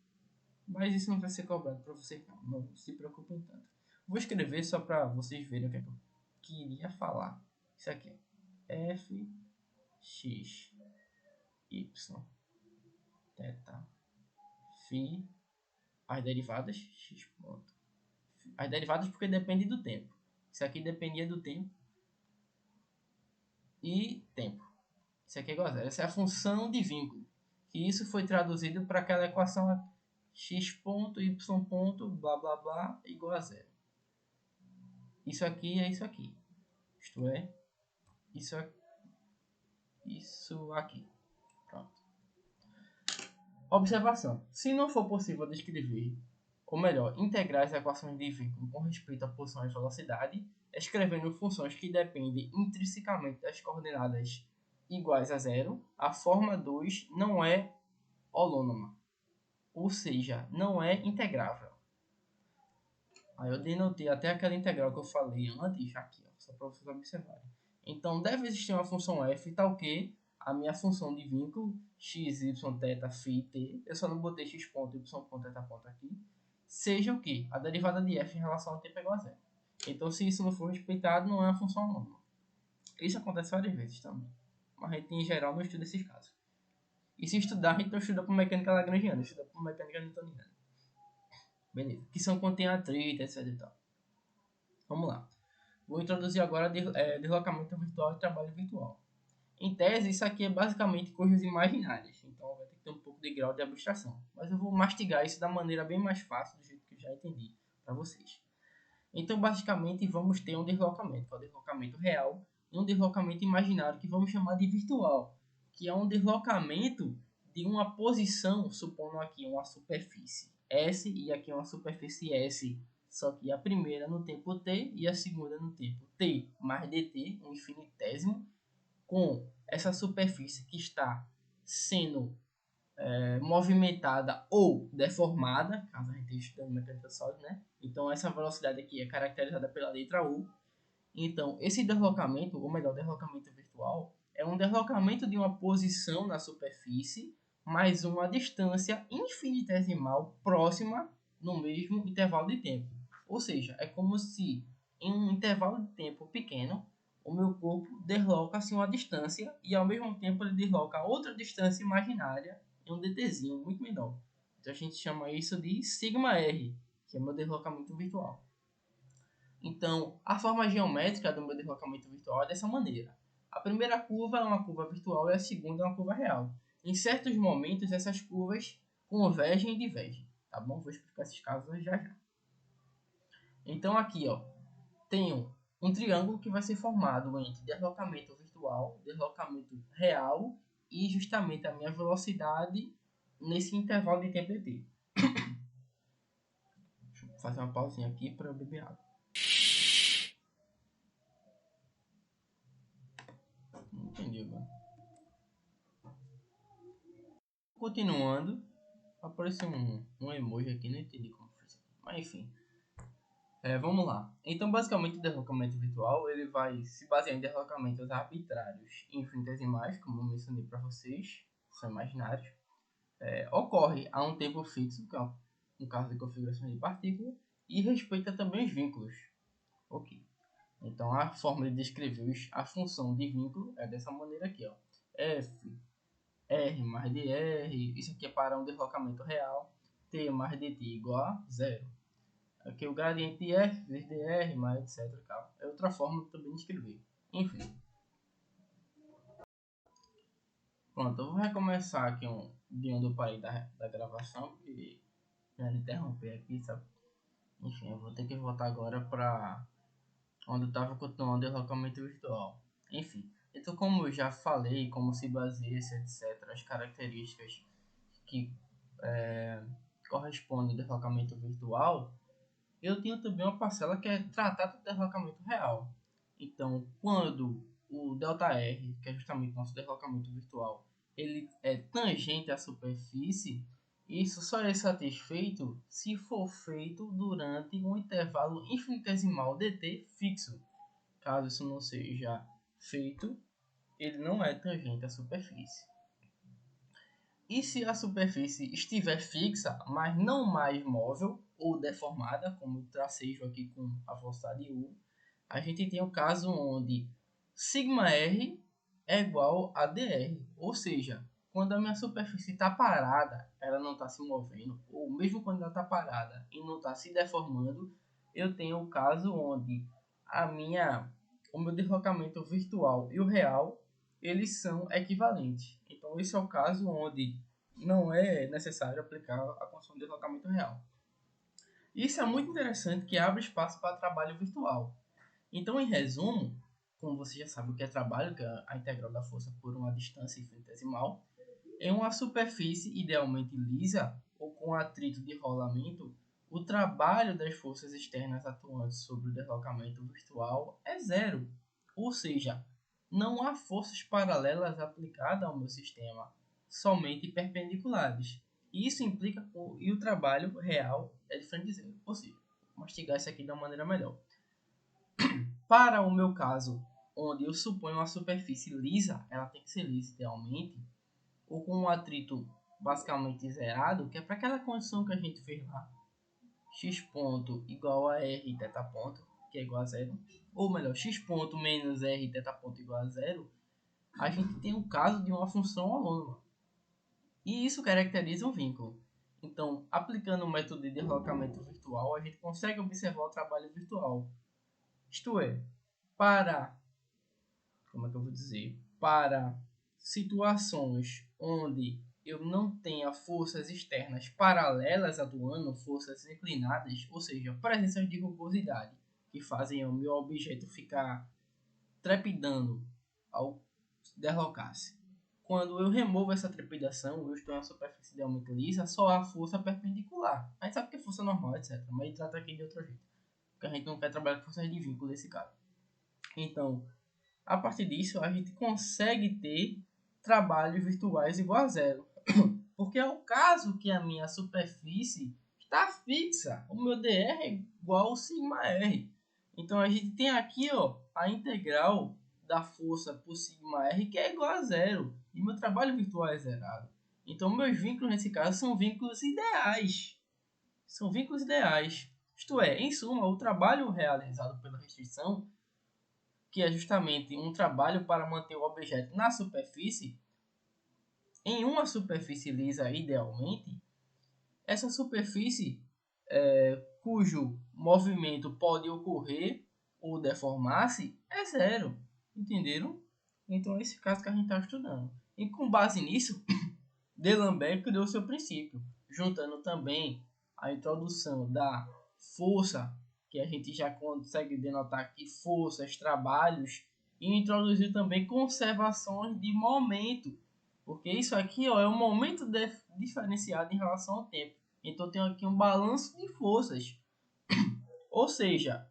Mas isso não vai ser cobrado para vocês não, não se preocupem tanto. Vou escrever só para vocês verem o que é que eu queria falar. Isso aqui é f, x, y, θ, φ, as derivadas, x ponto. As derivadas porque depende do tempo. Isso aqui dependia do tempo e tempo. Isso aqui é igual a zero. Essa é a função de vínculo. E isso foi traduzido para aquela equação x ponto, y ponto, blá blá blá, igual a zero. Isso aqui é isso aqui. Isto é, isso aqui. Pronto. Observação. Se não for possível descrever, ou melhor, integrar as equações de vínculo com respeito à posição e velocidade, escrevendo funções que dependem intrinsecamente das coordenadas iguais a zero, a forma 2 não é holônoma, ou seja, não é integrável. Aí eu denotei até aquela integral que eu falei antes, aqui, ó, só para vocês observarem. Então, deve existir uma função f tal que a minha função de vínculo, x, y, θ, φ, t, eu só não botei x ponto, y ponto, θ ponto aqui, seja o que? A derivada de f em relação ao tempo é igual a zero. Então, se isso não for respeitado, não é uma função holônoma. Isso acontece várias vezes também. Mas a gente, em geral, não estuda esses casos. E se estudar, a gente não estuda por mecânica lagrangiana, estuda por mecânica newtoniana. Beleza. Que são contém atrito, etc e tal. Vamos lá. Vou introduzir agora deslocamento virtual e trabalho virtual. Em tese, isso aqui é basicamente coisas imaginárias, então vai ter que ter um pouco de grau de abstração. Mas eu vou mastigar isso da maneira bem mais fácil, do jeito que eu já entendi para vocês. Então, basicamente, vamos ter um deslocamento, que é o deslocamento real, e um deslocamento imaginário, que vamos chamar de virtual, que é um deslocamento de uma posição, supondo aqui uma superfície S, e aqui uma superfície S, só que a primeira no tempo t e a segunda no tempo t mais dt, um infinitésimo, com essa superfície que está sendo movimentada ou deformada, caso a gente esteja estudando mecânica sólida, né? Então essa velocidade aqui é caracterizada pela letra U, Então, esse deslocamento, ou melhor, deslocamento virtual, é um deslocamento de uma posição na superfície mais uma distância infinitesimal próxima no mesmo intervalo de tempo. Ou seja, é como se em um intervalo de tempo pequeno o meu corpo desloca-se uma distância e ao mesmo tempo ele desloca outra distância imaginária em um dtzinho muito menor. Então a gente chama isso de sigma r, que é o meu deslocamento virtual. Então, a forma geométrica do meu deslocamento virtual é dessa maneira. A primeira curva é uma curva virtual e a segunda é uma curva real. Em certos momentos, essas curvas convergem e divergem, tá bom? Vou explicar esses casos já já. Então, aqui, ó, tenho um triângulo que vai ser formado entre deslocamento virtual, deslocamento real e justamente a minha velocidade nesse intervalo de tempo dt. Deixa eu fazer uma pausinha aqui para eu beber água. Não entendi agora. Continuando, apareceu um emoji aqui, não entendi como foi isso. Mas enfim, vamos lá. Então, basicamente, o deslocamento virtual ele vai se basear em deslocamentos arbitrários infinitesimais, como eu mencionei para vocês, são imaginários. Ocorre a um tempo fixo, que é um caso de configuração de partícula, e respeita também os vínculos. Ok. Então, a forma de descrever a função de vínculo é dessa maneira aqui, ó. F R mais dr, isso aqui é para um deslocamento real, t mais dt igual a zero. Aqui o gradiente de f vezes dr mais etc. É outra forma também de escrever. Enfim. Pronto, eu vou recomeçar aqui de onde eu parei da gravação, porque já interromper aqui, sabe? Enfim, eu vou ter que voltar agora para onde eu estava continuando o deslocamento virtual. Enfim, então como eu já falei, como se baseia, etc., as características que corresponde ao deslocamento virtual, eu tenho também uma parcela que é tratar do deslocamento real. Então, quando o ΔR, que é justamente o nosso deslocamento virtual, ele é tangente à superfície, isso só é satisfeito se for feito durante um intervalo infinitesimal dt fixo. Caso isso não seja feito, ele não é tangente à superfície. E se a superfície estiver fixa, mas não mais móvel ou deformada, como eu tracei aqui com a velocidade U, a gente tem o caso onde σr é igual a dr. Ou seja, quando a minha superfície está parada, ela não está se movendo, ou mesmo quando ela está parada e não está se deformando, eu tenho o caso onde o meu deslocamento virtual e o real eles são equivalentes. Então, esse é o caso onde não é necessário aplicar a condição de deslocamento real. Isso é muito interessante, que abre espaço para trabalho virtual. Então, em resumo, como você já sabe o que é trabalho, que é a integral da força por uma distância infinitesimal, em uma superfície idealmente lisa ou com atrito de rolamento, o trabalho das forças externas atuantes sobre o deslocamento virtual é zero. Ou seja, não há forças paralelas aplicadas ao meu sistema, somente perpendiculares. E isso implica e o trabalho real é diferente de zero. Ou seja, vou mastigar isso aqui de uma maneira melhor. Para o meu caso, onde eu suponho uma superfície lisa, ela tem que ser lisa idealmente, ou com um atrito basicamente zerado, que é para aquela condição que a gente fez lá, x ponto igual a r teta ponto, que é igual a zero, ou melhor, x ponto menos r teta ponto igual a zero, a gente tem um caso de uma função holônoma. E isso caracteriza um vínculo. Então, aplicando o método de deslocamento virtual, a gente consegue observar o trabalho virtual. Isto é, como é que eu vou dizer? Para situações onde eu não tenha forças externas paralelas atuando, forças inclinadas, ou seja, presenças de rugosidade, que fazem o meu objeto ficar trepidando ao deslocar-se. Quando eu removo essa trepidação, eu estou em uma superfície idealmente lisa, só há força perpendicular. A gente sabe que é força normal, etc. Mas ele trata aqui de outro jeito. Porque a gente não quer trabalhar com forças de vínculo nesse caso. Então, a partir disso, a gente consegue ter trabalhos virtuais igual a zero. Porque é o caso que a minha superfície está fixa. O meu dr é igual ao sigma r. Então a gente tem aqui, ó, a integral da força por sigma r, que é igual a zero. E meu trabalho virtual é zerado. Então meus vínculos nesse caso são vínculos ideais. São vínculos ideais. Isto é, em suma, o trabalho realizado pela restrição, que é justamente um trabalho para manter o objeto na superfície, em uma superfície lisa idealmente, essa superfície cujo movimento pode ocorrer ou deformar-se é zero. Entenderam? Então é esse caso que a gente está estudando. E com base nisso, D'Alembert criou seu princípio, juntando também a introdução da força, que a gente já consegue denotar aqui forças, trabalhos, e introduziu também conservações de momento, porque isso aqui, ó, é um momento diferenciado em relação ao tempo. Então tem aqui um balanço de forças, ou seja,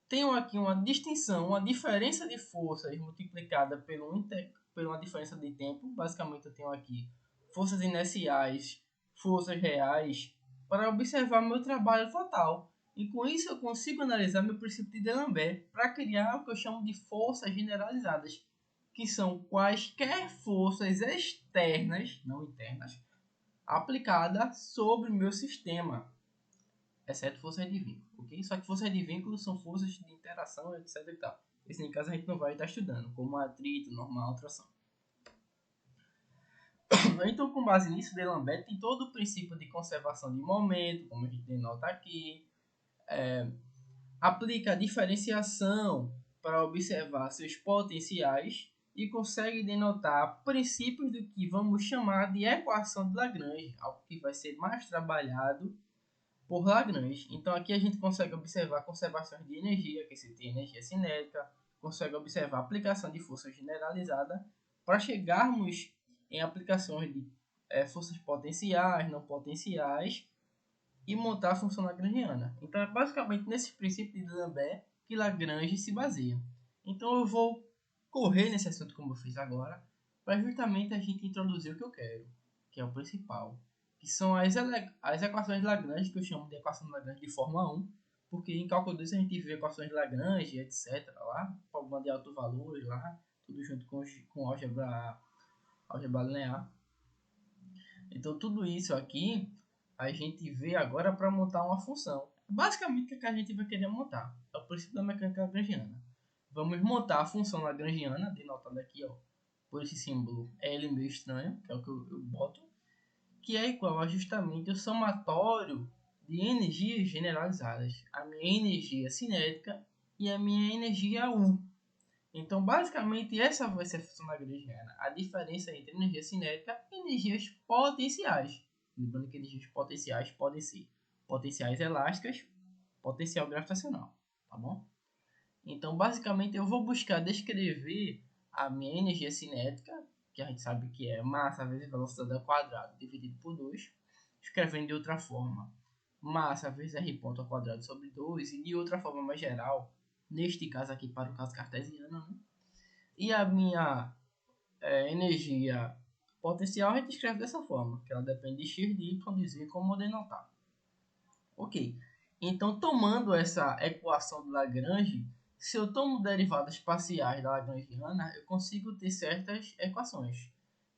tenho aqui uma distinção, uma diferença de forças multiplicada por uma diferença de tempo. Basicamente, eu tenho aqui forças inerciais, forças reais, para observar meu trabalho total. E com isso, eu consigo analisar meu princípio de D'Alembert para criar o que eu chamo de forças generalizadas, que são quaisquer forças externas, não internas, aplicadas sobre o meu sistema, exceto forças de vínculo, ok? Só que forças de vínculo são forças de interação, etc e tal. Esse, em caso, a gente não vai estar estudando, como atrito, normal, tração. Então, com base nisso, D'Alembert tem todo o princípio de conservação de momento, como a gente denota aqui, aplica a diferenciação para observar seus potenciais e consegue denotar princípios do que vamos chamar de equação de Lagrange, algo que vai ser mais trabalhado por Lagrange. Então aqui a gente consegue observar conservações de energia, que se tem energia cinética, consegue observar a aplicação de força generalizada para chegarmos em aplicações de forças potenciais, não potenciais e montar a função lagrangiana. Então é basicamente nesse princípio de D'Alembert que Lagrange se baseia. Então eu vou correr nesse assunto como eu fiz agora, para justamente a gente introduzir o que eu quero, que é o principal, que são as equações de Lagrange, que eu chamo de equação de Lagrange de forma 1, porque em cálculo 2 a gente vê equações de Lagrange, etc. lá, problema de alto valor lá, tudo junto com álgebra linear. Então tudo isso aqui a gente vê agora para montar uma função. Basicamente o que a gente vai querer montar é o princípio da mecânica lagrangiana. Vamos montar a função lagrangiana, denotada aqui ó, por esse símbolo L meio estranho, que é o que eu boto, que é igual a justamente o somatório de energias generalizadas. A minha energia cinética e a minha energia U. Então, basicamente, essa vai ser a função lagrangiana. A diferença entre energia cinética e energias potenciais. Lembrando que energias potenciais podem ser potenciais elásticas, potencial gravitacional, tá bom? Então, basicamente, eu vou buscar descrever a minha energia cinética, que a gente sabe que é massa vezes velocidade ao quadrado dividido por 2, escrevendo de outra forma, massa vezes r ponto ao quadrado sobre 2, e de outra forma mais geral, neste caso aqui para o caso cartesiano, né? E a minha energia potencial a gente escreve dessa forma, que ela depende de x, de y, de z, como denotar. Ok, então tomando essa equação de Lagrange, se eu tomo derivadas parciais da Lagrangiana, eu consigo ter certas equações.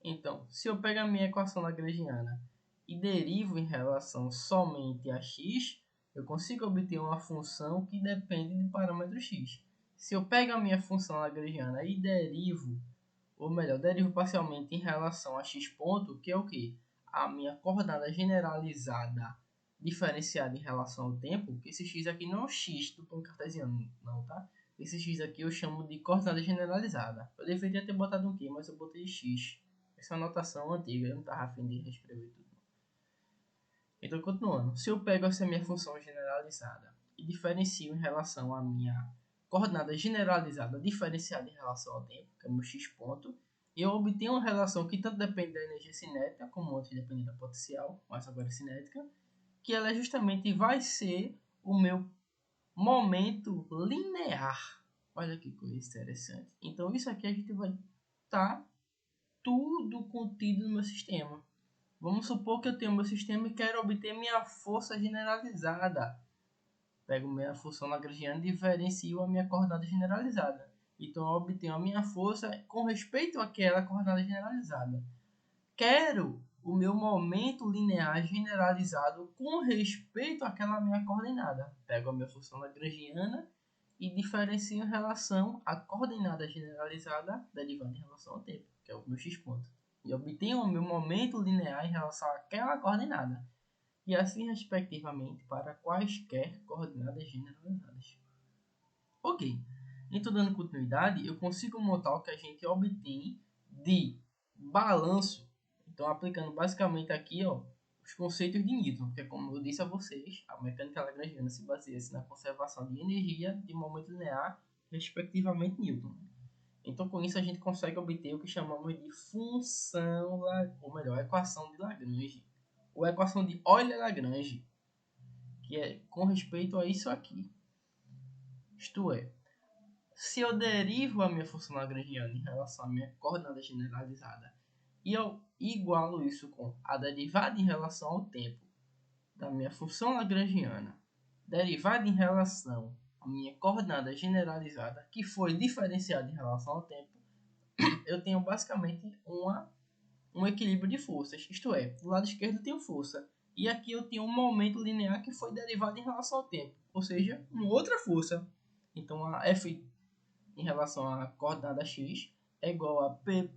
Então, se eu pego a minha equação lagrangiana e derivo em relação somente a x, eu consigo obter uma função que depende de parâmetro x. Se eu pego a minha função lagrangiana e derivo, ou melhor, derivo parcialmente em relação a x ponto, que é o que? A minha coordenada generalizada diferenciada em relação ao tempo, que esse x aqui não é o x do plano cartesiano, não, tá? Esse x aqui eu chamo de coordenada generalizada. Eu deveria ter botado um q, mas eu botei x. Essa é uma notação antiga, eu não estava afim de reescrever tudo. Então, continuando. Se eu pego essa minha função generalizada e diferencio em relação à minha coordenada generalizada diferenciada em relação ao tempo, que é o meu x ponto, eu obtenho uma relação que tanto depende da energia cinética, como antes depende da potencial, mas agora é cinética, que ela justamente vai ser o meu momento linear. Olha que coisa interessante. Então isso aqui a gente vai estar tudo contido no meu sistema. Vamos supor que eu tenho meu sistema e quero obter minha força generalizada. Pego minha função lagrangiana e diferencio a minha coordenada generalizada. Então eu obtenho a minha força com respeito àquela coordenada generalizada. Quero o meu momento linear generalizado com respeito àquela minha coordenada. Pego a minha função lagrangiana e diferencio em relação à coordenada generalizada derivada em relação ao tempo, que é o meu x ponto. E obtenho o meu momento linear em relação àquela coordenada. E assim respectivamente para quaisquer coordenadas generalizadas. Ok. Então, dando continuidade, eu consigo montar o que a gente obtém de balanço. Então, aplicando basicamente aqui, ó, os conceitos de Newton, porque como eu disse a vocês, a mecânica lagrangiana se baseia na conservação de energia de momento linear, respectivamente Newton. Então, com isso, a gente consegue obter o que chamamos de função, ou melhor, equação de Lagrange, ou equação de Euler-Lagrange, que é com respeito a isso aqui. Isto é, se eu derivo a minha função lagrangiana em relação à minha coordenada generalizada e eu igualo isso com a derivada em relação ao tempo da minha função lagrangiana, derivada em relação à minha coordenada generalizada, que foi diferenciada em relação ao tempo, eu tenho basicamente um equilíbrio de forças. Isto é, do lado esquerdo eu tenho força, e aqui eu tenho um momento linear que foi derivado em relação ao tempo, ou seja, uma outra força. Então a F em relação à coordenada x é igual a P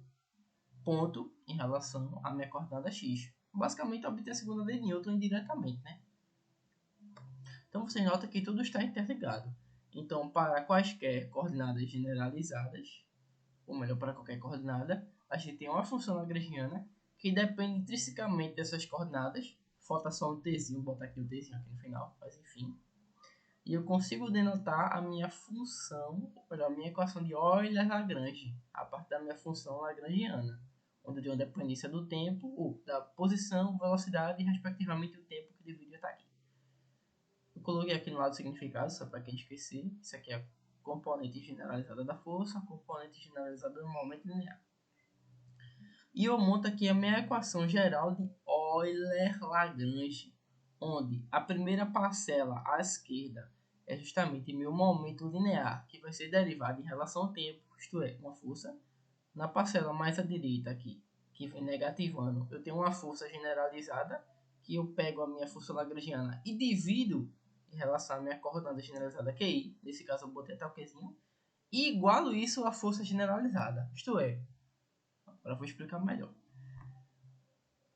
ponto em relação à minha coordenada x. Basicamente, obter a segunda lei de Newton indiretamente, né? Então, você nota que tudo está interligado. Então, para quaisquer coordenadas generalizadas, ou melhor, para qualquer coordenada, a gente tem uma função lagrangiana que depende intrinsecamente dessas coordenadas. Falta só um tzinho, vou botar aqui o tzinho aqui no final, mas enfim. E eu consigo denotar a minha função, ou melhor, a minha equação de Euler-Lagrange, a partir da minha função lagrangiana, onde eu tenho a dependência do tempo, ou da posição, velocidade e, respectivamente, o tempo que deveria estar aqui. Eu coloquei aqui no lado significado, só para quem esquecer. Isso aqui é a componente generalizada da força, a componente generalizada do momento linear. E eu monto aqui a minha equação geral de Euler-Lagrange, onde a primeira parcela à esquerda é justamente meu momento linear, que vai ser derivado em relação ao tempo, isto é, uma força. Na parcela mais à direita aqui, que vem negativando, eu tenho uma força generalizada, que eu pego a minha força lagrangiana e divido em relação à minha coordenada generalizada, que é I. Nesse caso eu botei até o Qzinho. E igualo isso à força generalizada, isto é, agora eu vou explicar melhor.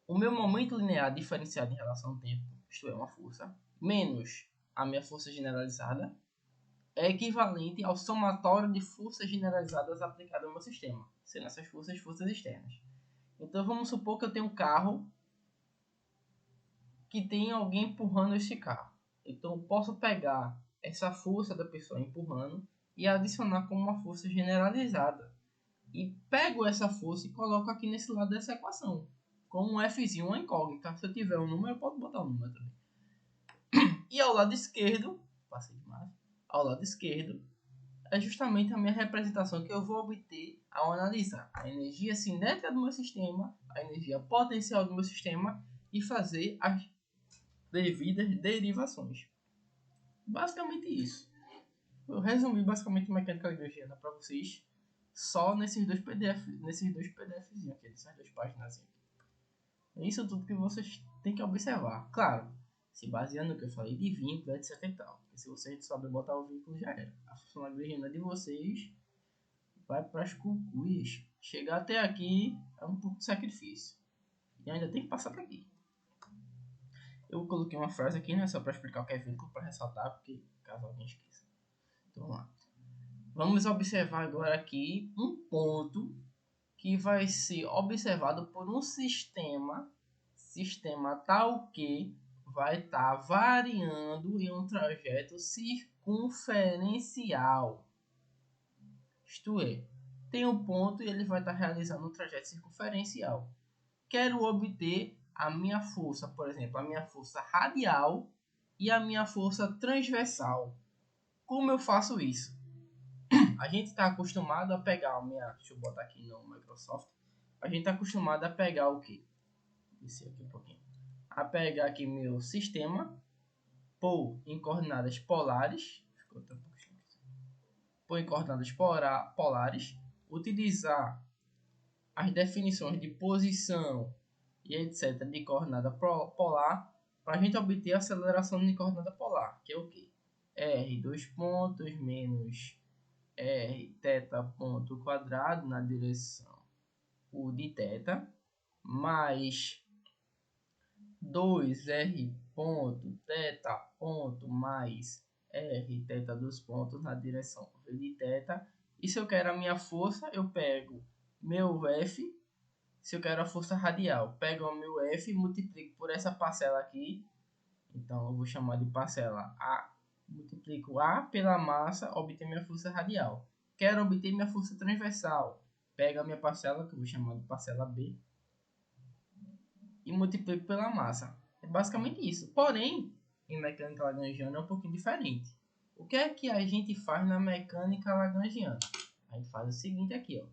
O meu momento linear diferenciado em relação ao tempo, isto é, uma força, menos a minha força generalizada, é equivalente ao somatório de forças generalizadas aplicadas no meu sistema, sendo essas forças externas. Então vamos supor que eu tenho um carro que tem alguém empurrando esse carro. Então eu posso pegar essa força da pessoa empurrando e adicionar como uma força generalizada. E pego essa força e coloco aqui nesse lado dessa equação, com um Fzinho, uma incógnita. Se eu tiver um número, eu posso botar um número também. E ao lado esquerdo, passei demais, ao lado esquerdo, é justamente a minha representação que eu vou obter ao analisar a energia cinética do meu sistema, a energia potencial do meu sistema e fazer as devidas derivações. Basicamente isso. Eu resumi basicamente mecânica lagrangiana para vocês só nesses dois PDFzinhos aqui, nessas duas páginas aqui. É isso tudo que vocês têm que observar. Claro, se baseando no que eu falei de vínculo, etc e tal. Porque se vocês sabem botar o vínculo, já era. A função lagrangiana de vocês vai para as cucuias. Chegar até aqui é um pouco de sacrifício. E ainda tem que passar por aqui. Eu coloquei uma frase aqui, né? Só para explicar o que é vínculo, para ressaltar, porque caso alguém esqueça. Então vamos lá. Vamos observar agora aqui um ponto que vai ser observado por um sistema tal que vai estar variando em um trajeto circunferencial. Isto é, tem um ponto e ele vai estar realizando um trajeto circunferencial. Quero obter a minha força, por exemplo, a minha força radial e a minha força transversal. Como eu faço isso? A gente está acostumado a pegar deixa eu botar aqui no Microsoft. A gente está acostumado a pegar o quê? Descer aqui um pouquinho. A pegar aqui meu sistema pôr em coordenadas polares, utilizar as definições de posição e etc. de coordenada polar para a gente obter a aceleração de coordenada polar, que é o quê? R, dois pontos, menos R, θ ponto quadrado na direção U de θ, mais 2R ponto, θ ponto, mais R, θ dos pontos na direção V de θ. E se eu quero a minha força, eu pego meu F. Se eu quero a força radial, pego o meu F e multiplico por essa parcela aqui. Então, eu vou chamar de parcela A. Multiplico A pela massa, obter minha força radial. Quero obter minha força transversal. Pego a minha parcela, que eu vou chamar de parcela B, e multiplico pela massa. É basicamente isso. Porém, em mecânica lagrangiana é um pouquinho diferente. O que é que a gente faz na mecânica lagrangiana? A gente faz o seguinte aqui, ó.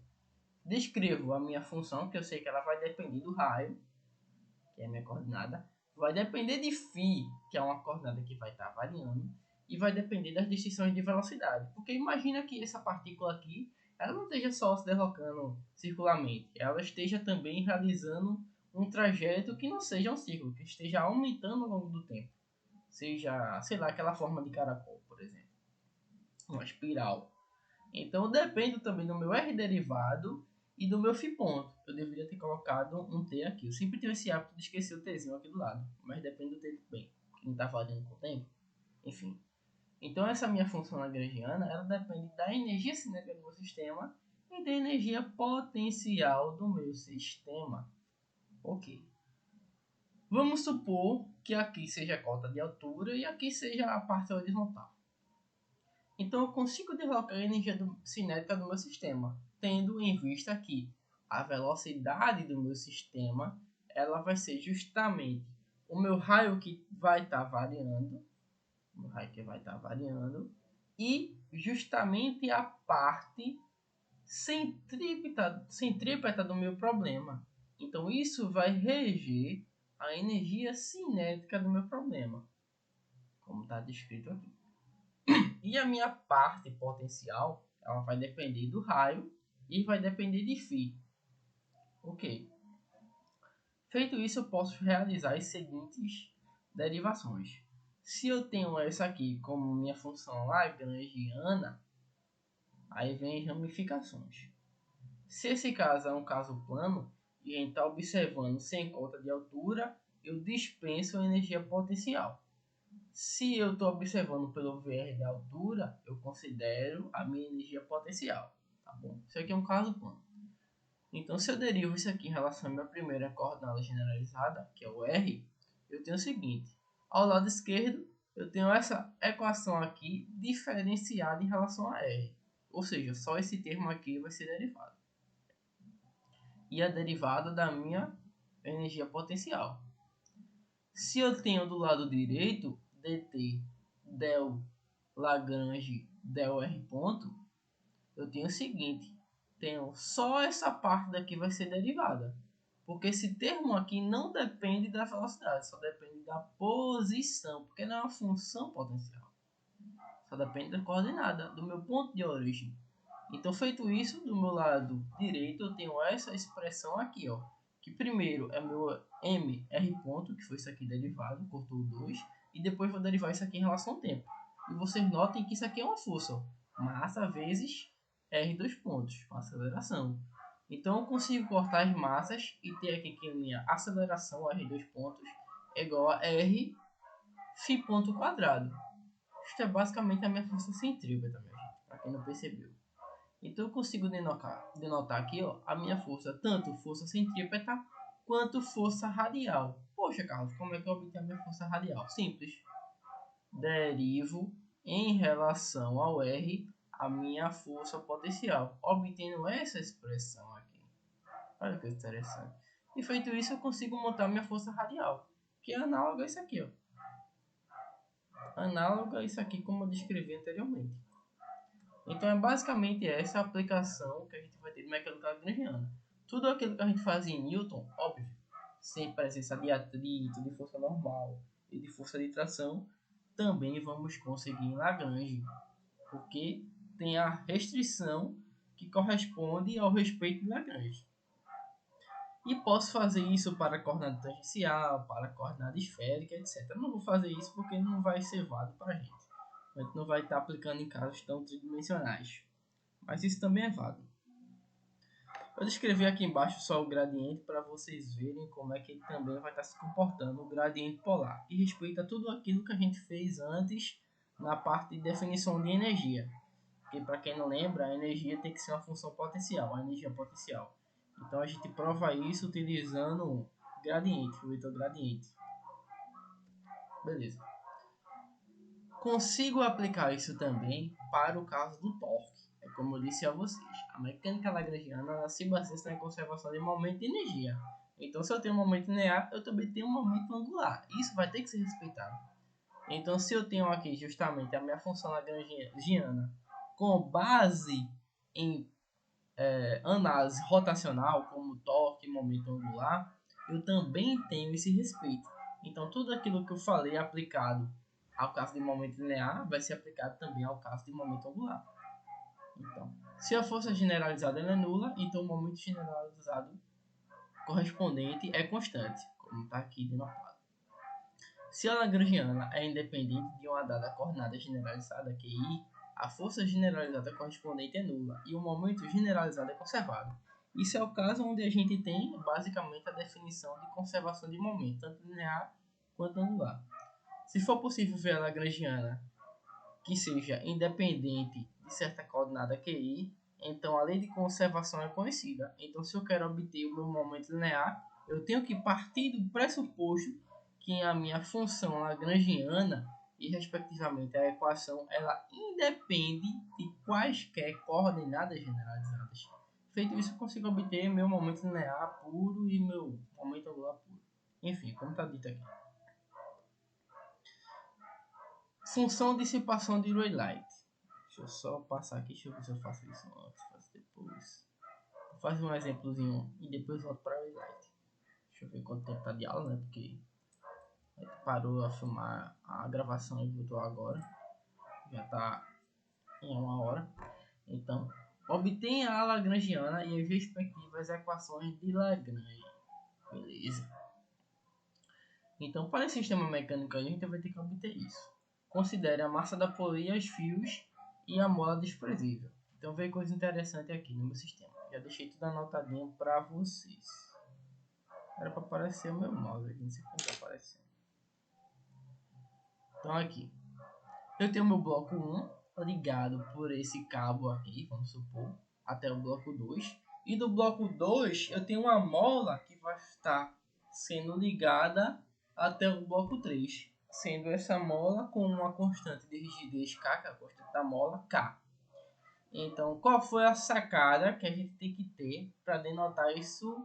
Descrevo a minha função, que eu sei que ela vai depender do raio, que é a minha coordenada. Vai depender de φ, que é uma coordenada que vai estar variando. E vai depender das distinções de velocidade. Porque imagina que essa partícula aqui, ela não esteja só se deslocando circularmente. Ela esteja também realizando um trajeto que não seja um círculo, que esteja aumentando ao longo do tempo. Seja, sei lá, aquela forma de caracol, por exemplo. Uma espiral. Então depende também do meu R derivado e do meu φ ponto. Eu deveria ter colocado um T aqui. Eu sempre tenho esse hábito de esquecer o Tzinho aqui do lado. Mas depende do tempo bem. Que não está fazendo com o tempo. Enfim. Então essa minha função lagrangiana, ela depende da energia cinética do meu sistema e da energia potencial do meu sistema. Ok. Vamos supor que aqui seja a cota de altura e aqui seja a parte horizontal. Então eu consigo deslocar a energia cinética do meu sistema, tendo em vista que a velocidade do meu sistema ela vai ser justamente o meu raio que vai estar variando, e justamente a parte centrípeta do meu problema. Então isso vai reger a energia cinética do meu problema, como está descrito aqui. E a minha parte potencial, ela vai depender do raio e vai depender de φ. Ok. Feito isso, eu posso realizar as seguintes derivações. Se eu tenho essa aqui como minha função lagrangiana, aí vem as ramificações. Se esse caso é um caso plano e a gente está observando sem conta de altura, eu dispenso a energia potencial. Se eu estou observando pelo VR da altura, eu considero a minha energia potencial. Tá bom? Isso aqui é um caso plano. Então, se eu derivo isso aqui em relação à minha primeira coordenada generalizada, que é o R, eu tenho o seguinte. Ao lado esquerdo, eu tenho essa equação aqui diferenciada em relação a R. Ou seja, só esse termo aqui vai ser derivado. E a derivada da minha energia potencial. Se eu tenho do lado direito dt del Lagrange del R ponto, eu tenho o seguinte, tenho só essa parte daqui vai ser derivada, porque esse termo aqui não depende da velocidade, só depende da posição, porque não é uma função potencial, só depende da coordenada, do meu ponto de origem. Então, feito isso, do meu lado direito eu tenho essa expressão aqui, ó, que primeiro é meu mr ponto, que foi isso aqui derivado, cortou o 2, e depois vou derivar isso aqui em relação ao tempo. E vocês notem que isso aqui é uma força, ó, massa vezes r2 pontos, uma aceleração. Então eu consigo cortar as massas e ter aqui que a minha aceleração, r2 pontos, é igual a r φ ponto quadrado. Isto é basicamente a minha força centrípeta, minha gente, para quem não percebeu. Então eu consigo denotar aqui, ó, a minha força, tanto força centrípeta quanto força radial. Poxa, Carlos, como é que eu obtenho a minha força radial? Simples. Derivo em relação ao R a minha força potencial, obtendo essa expressão aqui. Olha que interessante. E feito isso, eu consigo montar minha força radial, que é análoga a isso aqui, ó. Análoga a isso aqui, como eu descrevi anteriormente. Então é basicamente essa aplicação que a gente vai ter de mecânica lagrangiana. Tudo aquilo que a gente faz em Newton, óbvio, sem presença de atrito, de força normal e de força de tração, também vamos conseguir em Lagrange, porque tem a restrição que corresponde ao respeito de Lagrange. E posso fazer isso para coordenada tangencial, para coordenada esférica, etc. Eu não vou fazer isso porque não vai ser válido para a gente. A gente não vai estar aplicando em casos tão tridimensionais. Mas isso também é válido. Eu descrevi aqui embaixo só o gradiente para vocês verem como é que ele também vai estar se comportando, o gradiente polar, que respeita tudo aquilo que a gente fez antes na parte de definição de energia. Porque, para quem não lembra, a energia tem que ser uma função potencial, a energia potencial. Então a gente prova isso utilizando gradiente, o vetor gradiente. Beleza. Consigo aplicar isso também para o caso do torque. É como eu disse a vocês, a mecânica lagrangiana se baseia na conservação de momento e energia. Então, se eu tenho um momento linear, eu também tenho um momento angular. Isso vai ter que ser respeitado. Então, se eu tenho aqui justamente a minha função lagrangiana com base em análise rotacional, como torque e momento angular, eu também tenho esse respeito. Então, tudo aquilo que eu falei aplicado ao caso de momento linear vai ser aplicado também ao caso de momento angular. Então, se a força generalizada é nula, então o momento generalizado correspondente é constante, como está aqui denotado. Se a lagrangiana é independente de uma dada coordenada generalizada QI, a força generalizada correspondente é nula e o momento generalizado é conservado. Isso é o caso onde a gente tem basicamente a definição de conservação de momento, tanto linear quanto angular. Se for possível ver a lagrangiana que seja independente de certa coordenada QI, então a lei de conservação é conhecida. Então, se eu quero obter o meu momento linear, eu tenho que partir do pressuposto que a minha função lagrangiana e, respectivamente, a equação, ela independe de quaisquer coordenadas generalizadas. Feito isso, eu consigo obter meu momento linear puro e meu momento angular puro. Enfim, como está dito aqui. Função dissipação de Rayleigh. Deixa eu só passar aqui, deixa eu ver se eu faço isso antes, faço depois. Vou fazer um exemplozinho e depois volto para Rayleigh. Deixa eu ver quanto tempo tá de aula, né? Porque a gente parou a filmar a gravação e voltou agora. Já tá em 1 hora. Então, obtenha a lagrangiana e as respectivas equações de Lagrange. Beleza? Então, para esse sistema mecânico, a gente vai ter que obter isso. Considere a massa da polia, os fios e a mola desprezível. Então, veio coisa interessante aqui no meu sistema. Já deixei tudo anotadinho para vocês. Era para aparecer o meu mouse aqui, não sei como vai aparecer. Então, aqui. Eu tenho meu bloco 1 ligado por esse cabo aqui, vamos supor, até o bloco 2. E do bloco 2 eu tenho uma mola que vai estar sendo ligada até o bloco 3. Sendo essa mola com uma constante de rigidez K, que é a constante da mola, K. Então, qual foi a sacada que a gente tem que ter para denotar isso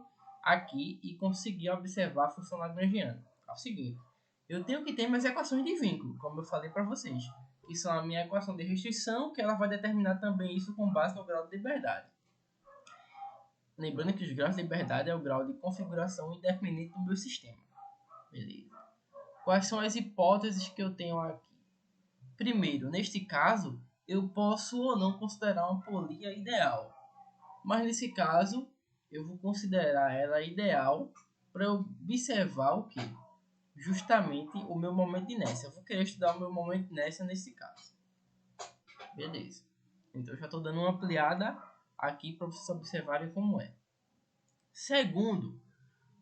aqui e conseguir observar a função lagrangiana? É o seguinte, eu tenho que ter minhas equações de vínculo, como eu falei para vocês, que são a minha equação de restrição, que ela vai determinar também isso com base no grau de liberdade. Lembrando que os graus de liberdade é o grau de configuração independente do meu sistema. Beleza. Quais são as hipóteses que eu tenho aqui? Primeiro, neste caso, eu posso ou não considerar uma polia ideal. Mas nesse caso, eu vou considerar ela ideal para observar o que? Justamente o meu momento de inércia. Eu vou querer estudar o meu momento de inércia nesse caso. Beleza. Então, eu já estou dando uma ampliada aqui para vocês observarem como é. Segundo,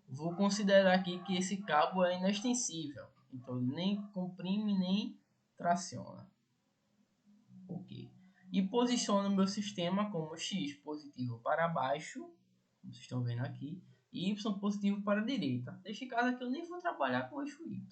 vou considerar aqui que esse cabo é inextensível. Então, ele nem comprime nem traciona. Ok. E posiciono meu sistema como x positivo para baixo, como vocês estão vendo aqui, e y positivo para a direita. Neste caso aqui eu nem vou trabalhar com o eixo y.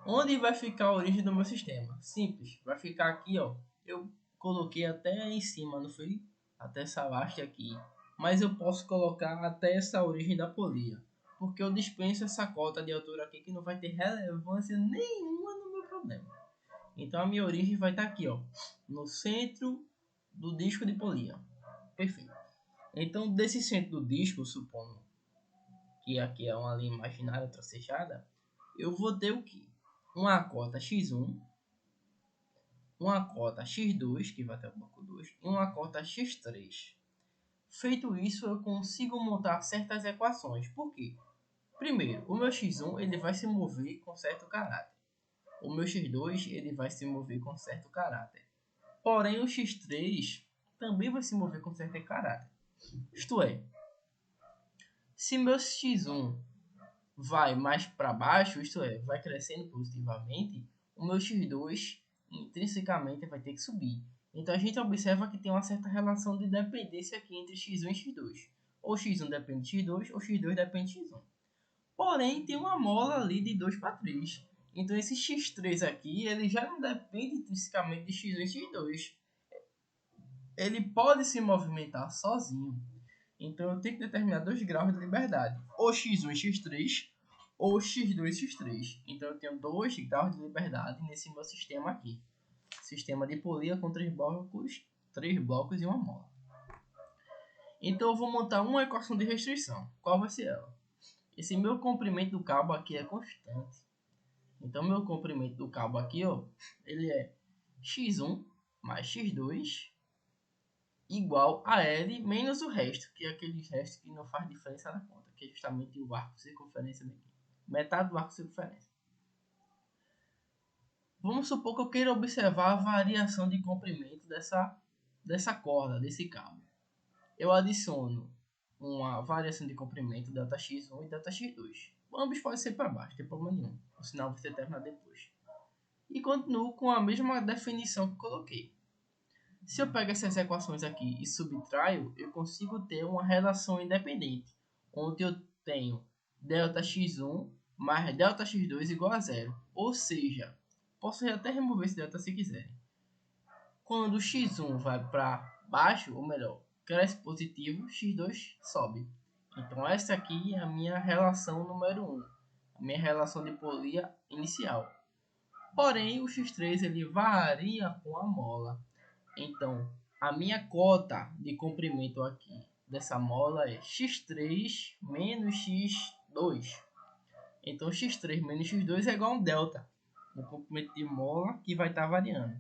Onde vai ficar a origem do meu sistema? Simples, vai ficar aqui, ó. Eu coloquei até em cima, não foi? Até essa haste aqui. Mas eu posso colocar até essa origem da polia, porque eu dispenso essa cota de altura aqui que não vai ter relevância nenhuma no meu problema. Então a minha origem vai estar aqui, ó, no centro do disco de polia. Perfeito. Então desse centro do disco, supondo que aqui é uma linha imaginária tracejada, eu vou ter o que? uma cota x1, uma cota x2, que vai até o bloco 2, e uma cota x3. Feito isso, eu consigo montar certas equações. Por quê? Primeiro, o meu x1 ele vai se mover com certo caráter. O meu x2 ele vai se mover com certo caráter. Porém, o x3 também vai se mover com certo caráter. Isto é, se meu x1 vai mais para baixo, isto é, vai crescendo positivamente, o meu x2 intrinsecamente vai ter que subir. Então a gente observa que tem uma certa relação de dependência aqui entre x1 e x2. Ou x1 depende de x2, ou x2 depende de x1. Porém, tem uma mola ali de 2 para 3. Então esse x3 aqui, ele já não depende intrinsecamente de x1 e x2. Ele pode se movimentar sozinho. Então eu tenho que determinar dois graus de liberdade. Ou x1 e x3, ou x2 e x3. Então eu tenho 2 graus de liberdade nesse meu sistema aqui. Sistema de polia com 3 blocos e uma mola. Então eu vou montar uma equação de restrição. Qual vai ser ela? Esse meu comprimento do cabo aqui é constante. Então meu comprimento do cabo aqui, ó, ele é x1 mais x2 igual a L menos o resto, que é aqueles restos que não faz diferença na conta, que é justamente o arco circunferência daqui. Metade do arco circunferência. Vamos supor que eu queira observar a variação de comprimento dessa corda, desse cabo. Eu adiciono uma variação de comprimento Δx1 e Δx2. Ambos podem ser para baixo, não tem problema nenhum. O sinal vai ser terminado depois. E continuo com a mesma definição que eu coloquei. Se eu pego essas equações aqui e subtraio, eu consigo ter uma relação independente, onde eu tenho Δx1 mais Δx2 igual a zero. Ou seja, posso até remover esse delta se quiserem. Quando o x1 vai para baixo, ou melhor, cresce positivo, x2 sobe. Então essa aqui é a minha relação número 1, a minha relação de polia inicial. Porém, o x3 ele varia com a mola. Então, a minha cota de comprimento aqui dessa mola é x3 menos x2. Então, x3 menos x2 é igual a um delta, o comprimento de mola que vai estar variando.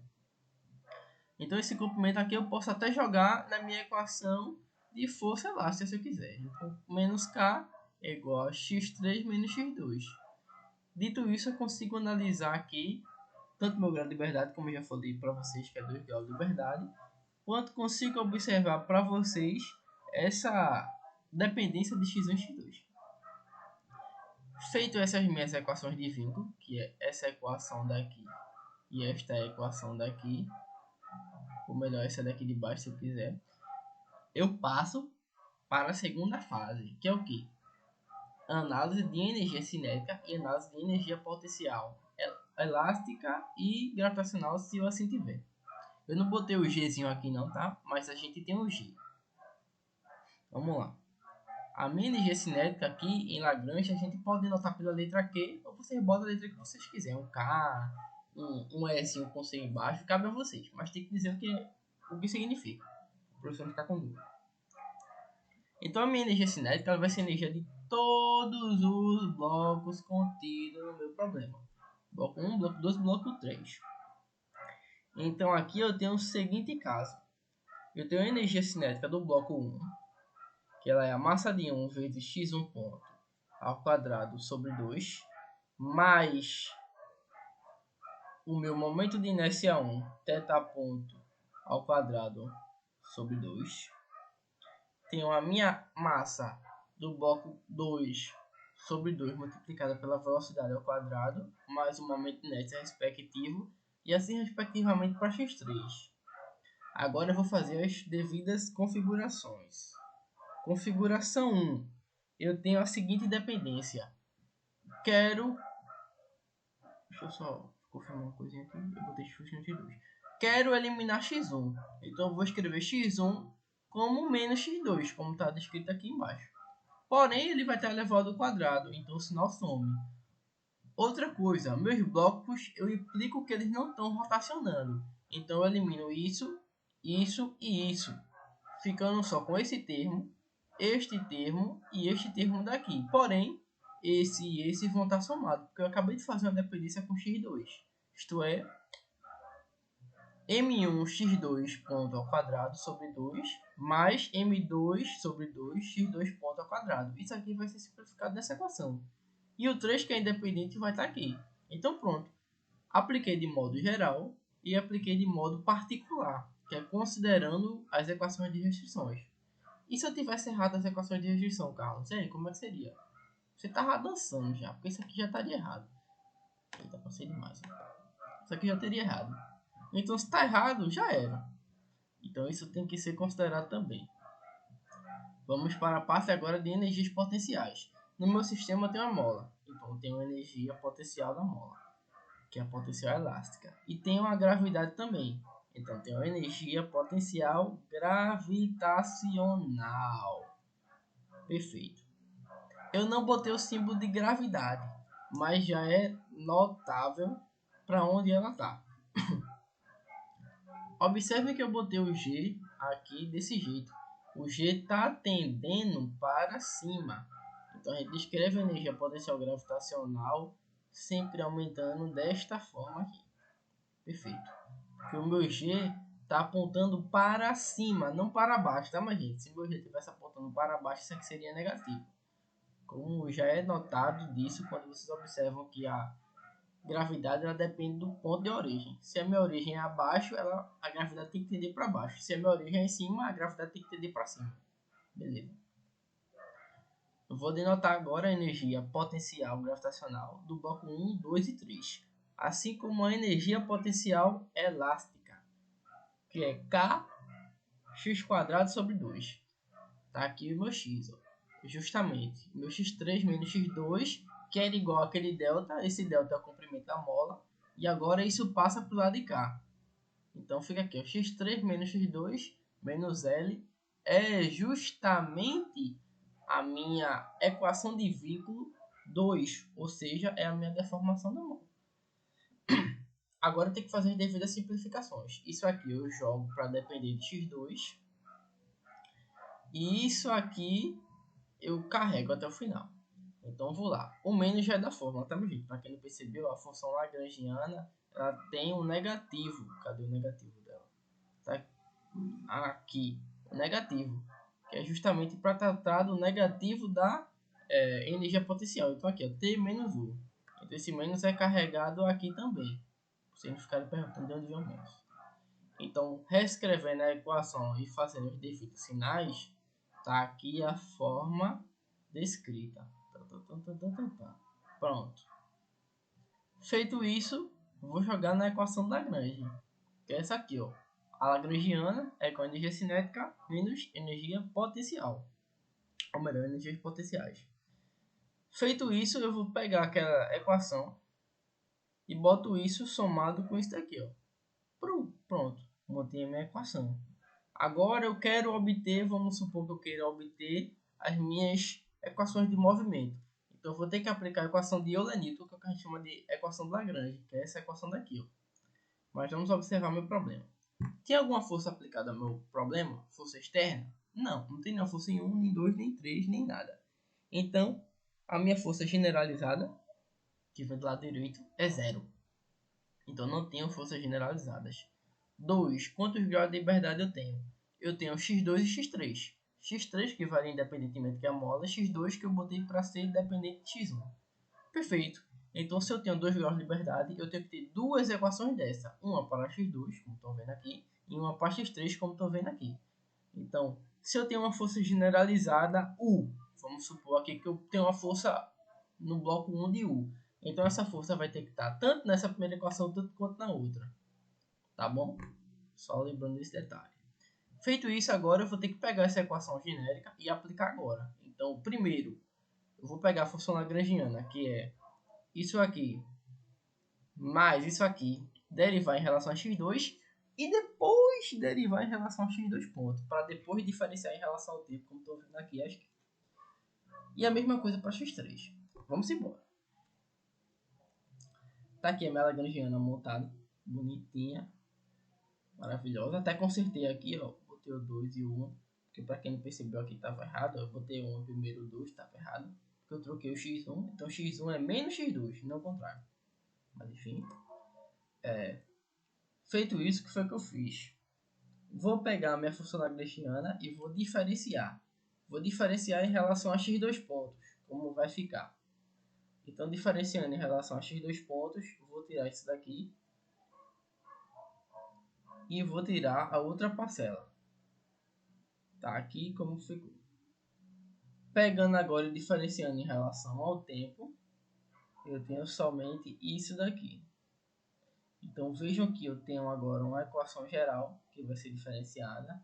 Então, esse comprimento aqui eu posso até jogar na minha equação de força elástica se eu quiser. Então, menos K é igual a x3 menos x2. Dito isso, eu consigo analisar aqui tanto meu grau de liberdade, como eu já falei para vocês, que é 2 graus de liberdade, quanto consigo observar para vocês essa dependência de x1 e x2. Feito essas minhas equações de vínculo, que é essa equação daqui e esta equação daqui, ou melhor, essa daqui de baixo se eu quiser, eu passo para a segunda fase, que é o que? Análise de energia cinética e análise de energia potencial, elástica e gravitacional, se eu assim tiver. Eu não botei o Gzinho aqui não, tá? Mas a gente tem o G. Vamos lá. A minha energia cinética aqui em Lagrange a gente pode notar pela letra Q, ou vocês botam a letra que vocês quiserem. Um K, um S, um com C embaixo, cabe a vocês. Mas tem que dizer o que significa. O professor não ficar com dúvida. Então a minha energia cinética ela vai ser a energia de todos os blocos contidos no meu problema. Bloco 1, bloco 2, bloco 3. Então aqui eu tenho o seguinte caso. Eu tenho a energia cinética do bloco 1, que ela é a massa de 1 vezes x1 ponto ao quadrado sobre 2, mais o meu momento de inércia 1, θ ponto ao quadrado sobre 2. Tenho a minha massa do bloco 2 sobre 2 multiplicada pela velocidade ao quadrado, mais o momento de inércia respectivo, e assim respectivamente para x3. Agora eu vou fazer as devidas configurações. Configuração 1. Eu tenho a seguinte dependência. Deixa eu só confirmar uma coisinha aqui. Eu botei x2. Quero eliminar x1. Então eu vou escrever x1 como menos x2, como está descrito aqui embaixo. Porém, ele vai estar elevado ao quadrado, então o sinal some. Outra coisa, meus blocos, eu implico que eles não estão rotacionando. Então eu elimino isso, isso e isso, ficando só com esse termo, este termo e este termo daqui. Porém, esse e esse vão estar somados, porque eu acabei de fazer uma dependência com x2. Isto é, m1x2 ponto ao quadrado sobre 2 mais m2 sobre 2 x2 ponto ao quadrado. Isso aqui vai ser simplificado nessa equação. E o 3, que é independente, vai estar aqui. Então pronto. Apliquei de modo geral e apliquei de modo particular, que é considerando as equações de restrições. E se eu tivesse errado as equações de restrição, Carlos? E aí, como é que seria? Você tava dançando já, porque isso aqui já estaria errado. Eita, passei demais. Isso aqui já teria errado. Então, se está errado, já era. Então, isso tem que ser considerado também. Vamos para a parte agora de energias potenciais. No meu sistema tem uma mola. Então, tem uma energia potencial da mola, que é a potencial elástica. E tem uma gravidade também. Então, tem uma energia potencial gravitacional. Perfeito. Eu não botei o símbolo de gravidade, mas já é notável para onde ela está. Observe que eu botei o G aqui desse jeito. O G está tendendo para cima. Então a gente descreve a energia potencial gravitacional sempre aumentando desta forma aqui. Perfeito. Porque o meu G está apontando para cima, não para baixo, tá, mas gente? Se o meu G estivesse apontando para baixo, isso aqui seria negativo. Como já é notado disso quando vocês observam que a gravidade ela depende do ponto de origem. Se a minha origem é abaixo, a gravidade tem que tender para baixo. Se a minha origem é em cima, a gravidade tem que tender para cima. Beleza. Eu vou denotar agora a energia potencial gravitacional do bloco 1, 2 e 3. Assim como a energia potencial elástica, que é kx² sobre 2. Tá aqui o meu x. Ó. Justamente, meu x3 menos x2, que era igual àquele delta. Esse delta é o comprimento da mola. E agora isso passa para o lado de cá. Então fica aqui, ó, x3 menos x2 menos L é justamente a minha equação de vínculo 2, ou seja, é a minha deformação da mola. Agora eu tenho que fazer as devidas simplificações. Isso aqui eu jogo para depender de x2. E isso aqui eu carrego até o final. Então vou lá. O menos já é da fórmula, tá, meu gente? Para quem não percebeu, a função lagrangiana ela tem um negativo. Cadê o negativo dela? Tá aqui, o negativo, que é justamente para tratar do negativo da energia potencial. Então aqui, ó, T menos U. Então esse menos é carregado aqui também. Vocês não ficarem perguntando de onde vem o menos. Então, reescrevendo a equação e fazendo os devidos sinais, tá aqui a forma descrita. Pronto. Feito isso, vou jogar na equação da Lagrange, que é essa aqui, ó. A lagrangiana é com a energia cinética menos energia potencial, ou melhor, energias potenciais. Feito isso, eu vou pegar aquela equação e boto isso somado com isso daqui, ó. Pronto, montei a minha equação. Agora eu quero obter, vamos supor que eu queira obter as minhas equações de movimento. Então eu vou ter que aplicar a equação de Euler-Newton, que é o que a gente chama de equação de Lagrange, que é essa equação daqui, ó. Mas vamos observar meu problema. Tem alguma força aplicada ao meu problema? Força externa? Não, não tem nenhuma força em 1, nem 2, nem 3, nem nada. Então, a minha força generalizada, que vem do lado direito, é 0. Então, não tenho forças generalizadas. 2. Quantos graus de liberdade eu tenho? Eu tenho x2 e x3. x3 que varia independentemente que a mola, x2 que eu botei para ser independente de x1. Perfeito. Então, se eu tenho 2 graus de liberdade, eu tenho que ter duas equações dessa. Uma para x2, como estão vendo aqui, e uma para x3, como estão vendo aqui. Então, se eu tenho uma força generalizada U, vamos supor aqui que eu tenho uma força no bloco 1 de U. Então, essa força vai ter que estar tanto nessa primeira equação tanto quanto na outra. Tá bom? Só lembrando desse detalhe. Feito isso, agora eu vou ter que pegar essa equação genérica e aplicar agora. Então, primeiro, eu vou pegar a função lagrangiana, que é isso aqui mais isso aqui, derivar em relação a x2 e depois derivar em relação a x2 ponto, para depois diferenciar em relação ao tempo, como estou vendo aqui. E a mesma coisa para x3. Vamos embora. Tá aqui a minha lagrangiana montada, bonitinha, maravilhosa. Até consertei aqui, ó, botei o 2 e o 1, porque para quem não percebeu aqui estava errado, eu botei o 1 primeiro, o 2 estava errado. porque eu troquei o x1, então x1 é menos x2, não o contrário. Mas enfim, feito isso, o que foi que eu fiz? Vou pegar a minha função lagrangiana e vou diferenciar. Vou diferenciar em relação a x2 pontos, como vai ficar. Então, diferenciando em relação a x2 pontos, vou tirar isso daqui e vou tirar a outra parcela. Tá aqui como ficou. Pegando agora e diferenciando em relação ao tempo, eu tenho somente isso daqui. Então vejam que eu tenho agora uma equação geral que vai ser diferenciada.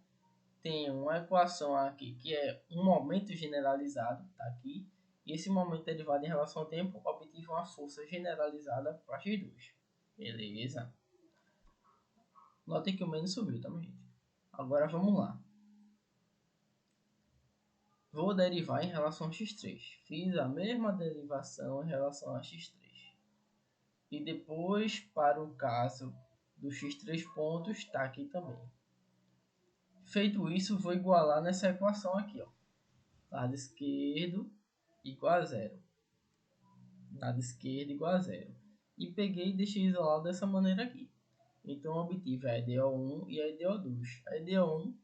Tenho uma equação aqui que é um momento generalizado, tá aqui. E esse momento derivado em relação ao tempo, obtive uma força generalizada para x2. Beleza? Notem que o menos subiu, tá, gente? Agora vamos lá. Vou derivar em relação a x3. Fiz a mesma derivação em relação a x3. E depois, para o caso do x3 pontos, está aqui também. Feito isso, vou igualar nessa equação aqui, ó. Lado esquerdo igual a zero. Lado esquerdo igual a zero. E peguei e deixei isolado dessa maneira aqui. Então, obtive a EDO1 e a EDO2. A EDO1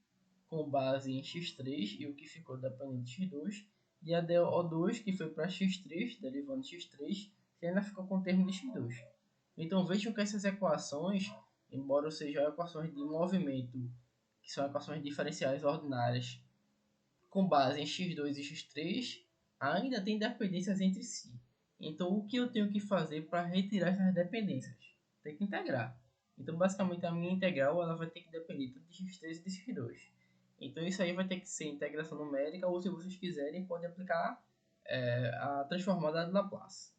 com base em x3 e o que ficou dependente de x2. E a EDO2 que foi para x3, derivando de x3, que ainda ficou com o termo de x2. Então, vejam que essas equações, embora sejam equações de movimento, que são equações diferenciais ordinárias, com base em x2 e x3, ainda tem dependências entre si. Então, o que eu tenho que fazer para retirar essas dependências? Tem que integrar. Então, basicamente, a minha integral ela vai ter que depender tanto de x3 e de x2. Então, isso aí vai ter que ser integração numérica, ou se vocês quiserem, pode aplicar a transformada de Laplace.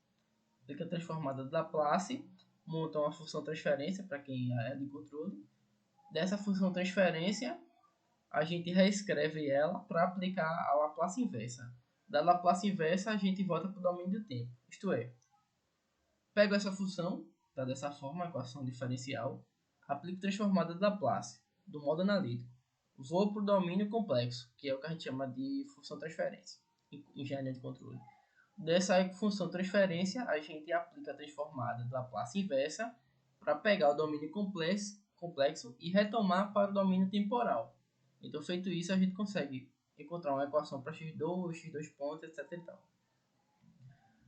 Aplica a transformada de Laplace, monta uma função transferência para quem é de controle. Dessa função transferência, a gente reescreve ela para aplicar a Laplace inversa. Da Laplace inversa, a gente volta para o domínio do tempo. Isto é, pego essa função, tá dessa forma, a equação diferencial, aplico transformada de Laplace, do modo analítico. Vou para o domínio complexo, que é o que a gente chama de função transferência, em engenharia de controle. Dessa função transferência, a gente aplica a transformada de Laplace inversa para pegar o domínio complexo e retomar para o domínio temporal. Então, feito isso, a gente consegue encontrar uma equação para x2, x2 pontos, etc. E tal.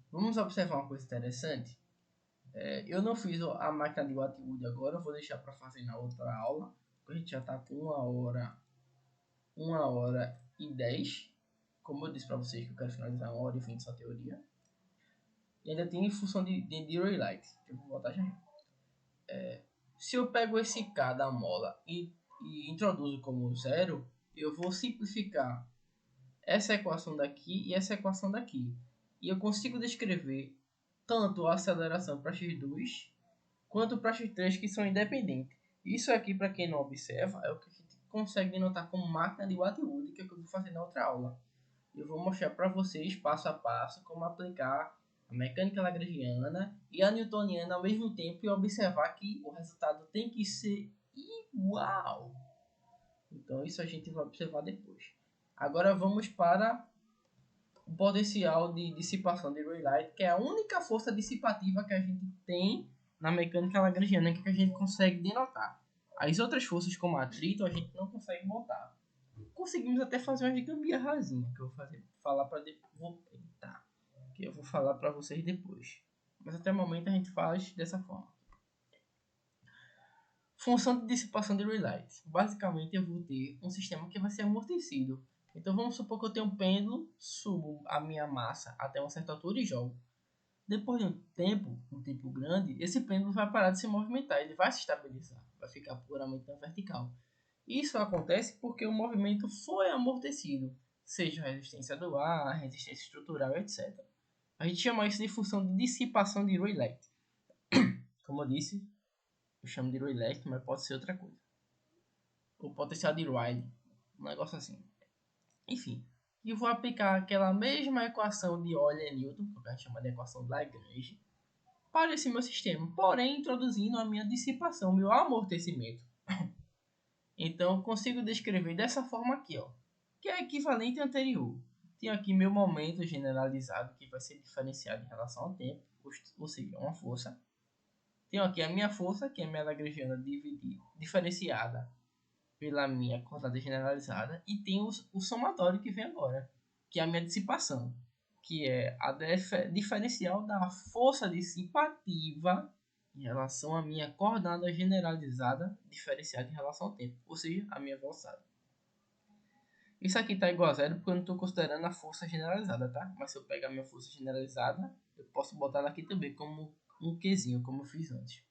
Vamos observar uma coisa interessante. Eu não fiz a máquina de Watt-Wood agora, eu vou deixar para fazer na outra aula, porque a gente já está com 1h10. Como eu disse para vocês que eu quero finalizar 1h20 só teoria. E ainda tem função de Dirichlet, que eu vou voltar já. Se eu pego esse K da mola e introduzo como zero, eu vou simplificar essa equação daqui e essa equação daqui. E eu consigo descrever tanto a aceleração para x2 quanto para x3 que são independentes. Isso aqui, para quem não observa, é o que a gente consegue notar como máquina de Watt-Wood, que é o que eu vou fazer na outra aula. Eu vou mostrar para vocês, passo a passo, como aplicar a mecânica lagrangiana e a newtoniana ao mesmo tempo e observar que o resultado tem que ser igual. Então isso a gente vai observar depois. Agora vamos para o potencial de dissipação de Rayleigh, que é a única força dissipativa que a gente tem na mecânica lagrangiana, que a gente consegue denotar. As outras forças, como atrito, a gente não consegue botar. Conseguimos até fazer uma gambiarrazinha que eu vou falar para que eu vou falar para vocês depois. Mas até o momento a gente faz dessa forma. Função de dissipação de Rayleigh. Basicamente eu vou ter um sistema que vai ser amortecido. Então vamos supor que eu tenho um pêndulo, subo a minha massa até uma certa altura e jogo. Depois de um tempo grande, esse pêndulo vai parar de se movimentar, ele vai se estabilizar, vai ficar puramente na vertical. Isso acontece porque o movimento foi amortecido, seja a resistência do ar, resistência estrutural, etc. A gente chama isso de função de dissipação de Rayleigh. Como eu disse, eu chamo de Rayleigh, mas pode ser outra coisa. O potencial de Rayleigh, um negócio assim. Enfim, e vou aplicar aquela mesma equação de Euler-Newton, que a gente chama de equação de Lagrange, para esse meu sistema, porém introduzindo a minha dissipação, meu amortecimento. Então, consigo descrever dessa forma aqui, ó, que é equivalente ao anterior. Tenho aqui meu momento generalizado, que vai ser diferenciado em relação ao tempo, ou seja, uma força. Tenho aqui a minha força, que é a minha lagrangiana diferenciada pela minha coordenada generalizada. E tenho o somatório que vem agora, que é a minha dissipação, que é a diferencial da força dissipativa em relação à minha coordenada generalizada diferenciada em relação ao tempo, ou seja, a minha velocidade. Isso aqui está igual a zero porque eu não estou considerando a força generalizada, tá? Mas se eu pegar a minha força generalizada, eu posso botar ela aqui também como um Qzinho, como eu fiz antes.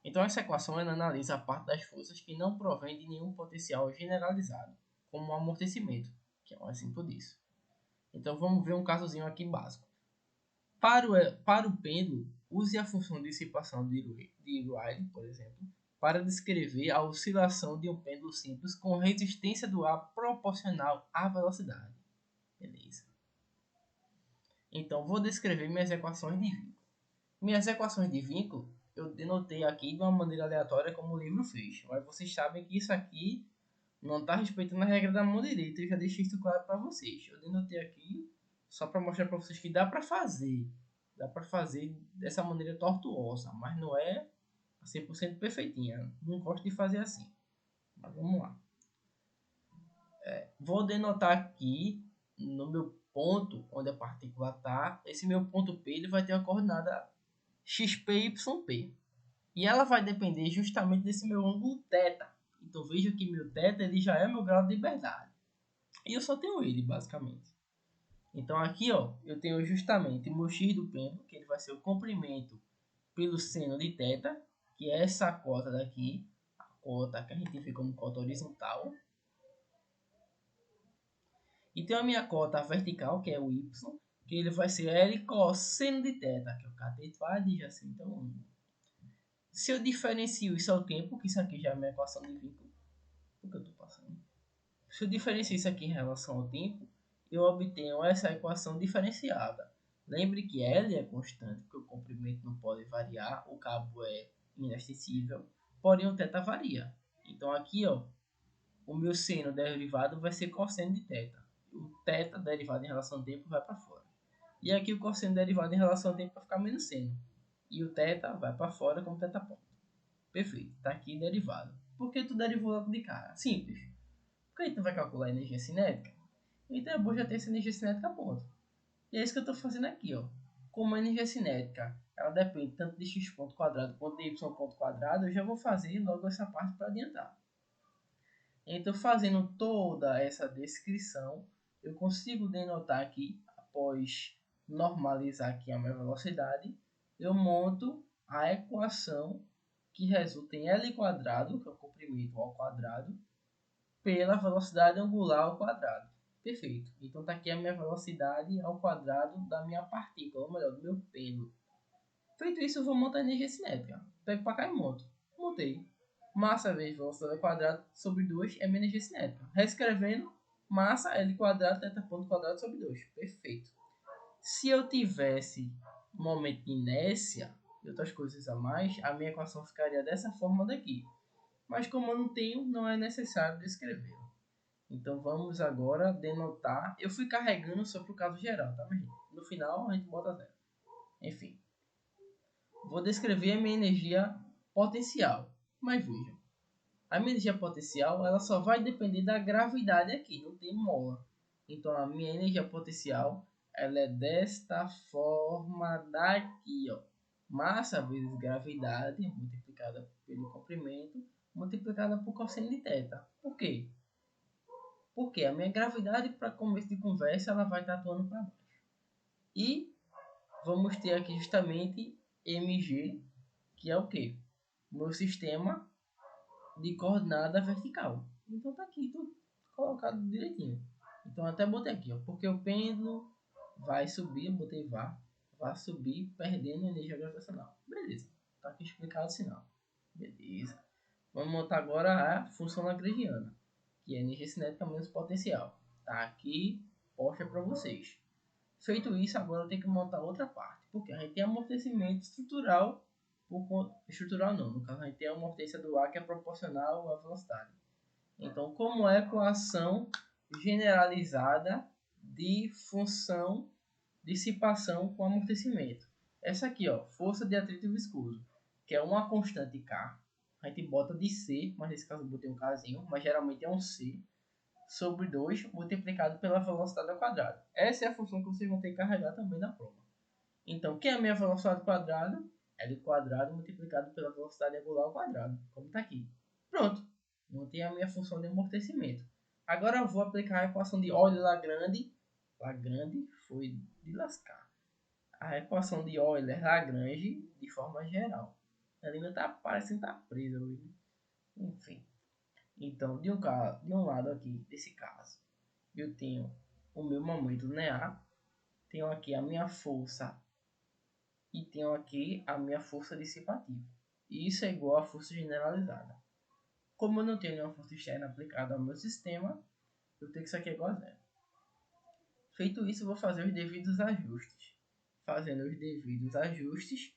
Então essa equação ela analisa a parte das forças que não provém de nenhum potencial generalizado, como o amortecimento, que é um exemplo disso. Então vamos ver um casozinho aqui básico. Para o pêndulo, use a função de dissipação de Rayleigh, por exemplo, para descrever a oscilação de um pêndulo simples com resistência do ar proporcional à velocidade. Beleza. Então, vou descrever minhas equações de vínculo. Minhas equações de vínculo, eu denotei aqui de uma maneira aleatória como o livro fez. Mas vocês sabem que isso aqui não está respeitando a regra da mão direita. Eu já deixei isso claro para vocês. Eu denotei aqui só para mostrar para vocês que dá para fazer. Dá para fazer dessa maneira tortuosa, mas não é 100% perfeitinha. Não gosto de fazer assim. Mas vamos lá. Vou denotar aqui no meu ponto onde a partícula está. Esse meu ponto P ele vai ter a coordenada xp,yp. E ela vai depender justamente desse meu ângulo θ. Então veja que meu θ ele já é meu grau de liberdade. E eu só tenho ele, basicamente. Então aqui ó, eu tenho justamente o meu x do pêndulo, que ele vai ser o comprimento pelo seno de θ, que é essa cota daqui, a cota que a gente vê como cota horizontal. E tem a minha cota vertical, que é o y, que ele vai ser L cosseno de θ, que é o cateto adjacente ao ângulo. Se eu diferencio isso ao tempo, que isso aqui já é a minha equação de vínculo, o que eu estou passando? Se eu diferencio isso aqui em relação ao tempo, eu obtenho essa equação diferenciada. Lembre que L é constante, porque o comprimento não pode variar, o cabo é inextensível, porém o θ varia. Então aqui, ó, o meu seno derivado vai ser cosseno de θ. O θ derivado em relação ao tempo vai para fora. E aqui o cosseno derivado em relação ao tempo vai ficar menos seno. E o θ vai para fora como θ ponto. Perfeito, está aqui derivado. Por que tu derivou logo de cara? Simples. Porque aí tu vai calcular a energia cinética. Então é bom já ter essa energia cinética ponto. E é isso que eu estou fazendo aqui, ó. Como a energia cinética ela depende tanto de x ponto quadrado quanto de y ponto quadrado, eu já vou fazer logo essa parte para adiantar. Então, fazendo toda essa descrição, eu consigo denotar aqui, após normalizar aqui a minha velocidade, eu monto a equação que resulta em L quadrado, que é o comprimento ao quadrado, pela velocidade angular ao quadrado. Perfeito. Então está aqui a minha velocidade ao quadrado da minha partícula, ou melhor, do meu pêndulo. Feito isso, eu vou montar a energia cinética. Pego para cá e monto. Montei. Massa vezes velocidade ao quadrado sobre 2 é minha energia cinética. Reescrevendo, massa L quadrado, θ ponto quadrado sobre 2. Perfeito. Se eu tivesse um momento de inércia e outras coisas a mais, a minha equação ficaria dessa forma daqui. Mas como eu não tenho, não é necessário descrever. Então vamos agora denotar. Eu fui carregando só para o caso geral, tá, minha gente? No final a gente bota zero. Enfim. Vou descrever a minha energia potencial. Mas vejam, a minha energia potencial ela só vai depender da gravidade aqui, não tem mola. Então a minha energia potencial ela é desta forma daqui, ó. Massa vezes gravidade multiplicada pelo comprimento multiplicada por cosseno de θ. Por quê? Porque a minha gravidade, para começo de conversa, ela vai estar atuando para baixo. E vamos ter aqui justamente mg, que é o quê? O meu sistema de coordenada vertical. Então tá aqui tudo colocado direitinho. Então até botei aqui, ó, porque o pêndulo vai subir, eu botei vai subir perdendo energia gravitacional. Beleza, tá aqui explicado o sinal. Beleza. Vamos montar agora a função lagrangiana, que é energia cinética menos potencial. Tá aqui, posta para vocês. Feito isso, agora eu tenho que montar outra parte, porque a gente tem amortecimento estrutural, estrutural não, no caso a gente tem a amortência do ar que é proporcional à velocidade. Então, como é a equação generalizada de função dissipação com amortecimento. Essa aqui, ó, força de atrito viscoso, que é uma constante K. A gente bota de C, mas nesse caso eu botei um Kzinho, mas geralmente é um C, sobre 2 multiplicado pela velocidade ao quadrado. Essa é a função que vocês vão ter que carregar também na prova. Então, o que é a minha velocidade ao quadrado? L quadrado multiplicado pela velocidade angular ao quadrado, como está aqui. Pronto, montei a minha função de amortecimento. Agora eu vou aplicar a equação de Euler-Lagrange. Lagrange foi de lascar. A equação de Euler-Lagrange de forma geral. A língua tá parecendo estar presa hoje. Enfim. Então, de um lado aqui, desse caso, eu tenho o meu momento linear, tenho aqui a minha força e tenho aqui a minha força dissipativa. E isso é igual à força generalizada. Como eu não tenho nenhuma força externa aplicada ao meu sistema, eu tenho que isso aqui é igual a zero. Feito isso, eu vou fazer os devidos ajustes. Fazendo os devidos ajustes,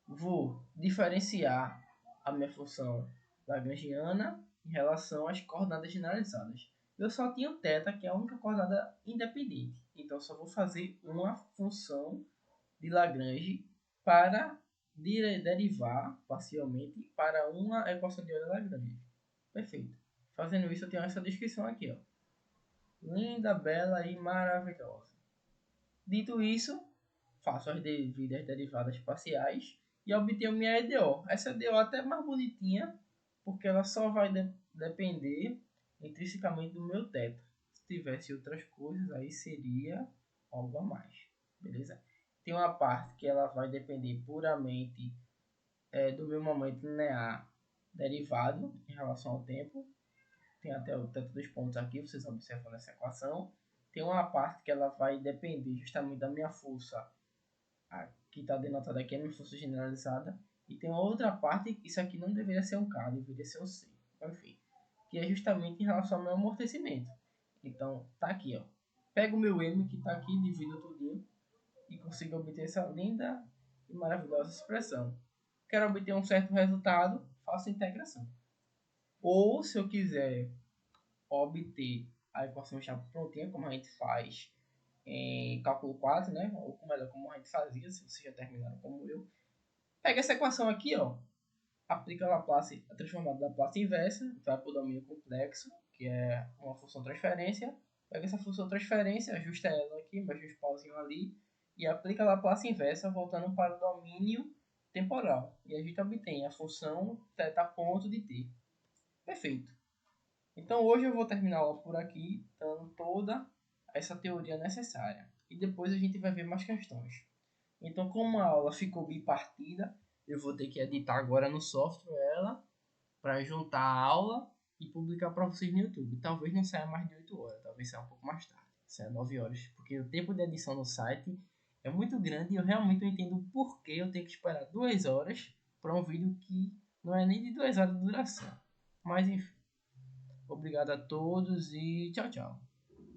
vou diferenciar a minha função lagrangiana em relação às coordenadas generalizadas. Eu só tinha o θ, que é a única coordenada independente. Então, só vou fazer uma função de Lagrange para derivar parcialmente para uma equação de Euler-Lagrange. Perfeito. Fazendo isso, eu tenho essa descrição aqui, ó. Linda, bela e maravilhosa. Dito isso, faço as devidas derivadas parciais e obtenho minha EDO. Essa EDO é até mais bonitinha, porque ela só vai depender intrinsecamente do meu θ. Se tivesse outras coisas, aí seria algo a mais. Beleza? Tem uma parte que ela vai depender puramente do meu momento linear derivado em relação ao tempo. Tem até o teto dos pontos aqui, vocês observam nessa equação. Tem uma parte que ela vai depender justamente da minha força, que está denotada aqui, a minha força generalizada. E tem uma outra parte, isso aqui não deveria ser um K, deveria ser um C. Enfim, que é justamente em relação ao meu amortecimento. Então, tá aqui, ó. Pego o meu M, que está aqui, divido tudinho e consigo obter essa linda e maravilhosa expressão. Quero obter um certo resultado, faço a integração. Ou, se eu quiser obter a equação já prontinha, como a gente faz em cálculo 4, né? Ou melhor, como a gente fazia, se vocês já terminaram como eu. Pega essa equação aqui, ó, aplica a Laplace, a transformada da Laplace inversa, vai para o domínio complexo, que é uma função transferência. Pega essa função transferência, ajusta ela aqui, mais um pauzinho ali, e aplica a Laplace inversa, voltando para o domínio temporal. E a gente obtém a função θ ponto de t. Perfeito. Então hoje eu vou terminar a aula por aqui, dando toda essa teoria necessária. E depois a gente vai ver mais questões. Então, como a aula ficou bipartida, eu vou ter que editar agora no software ela para juntar a aula e publicar para vocês no YouTube. Talvez não saia mais de 8 horas, talvez saia um pouco mais tarde, saia 9 horas, porque o tempo de edição no site é muito grande e eu realmente não entendo por que eu tenho que esperar 2 horas para um vídeo que não é nem de 2 horas de duração. Mas enfim, obrigado a todos e tchau, tchau.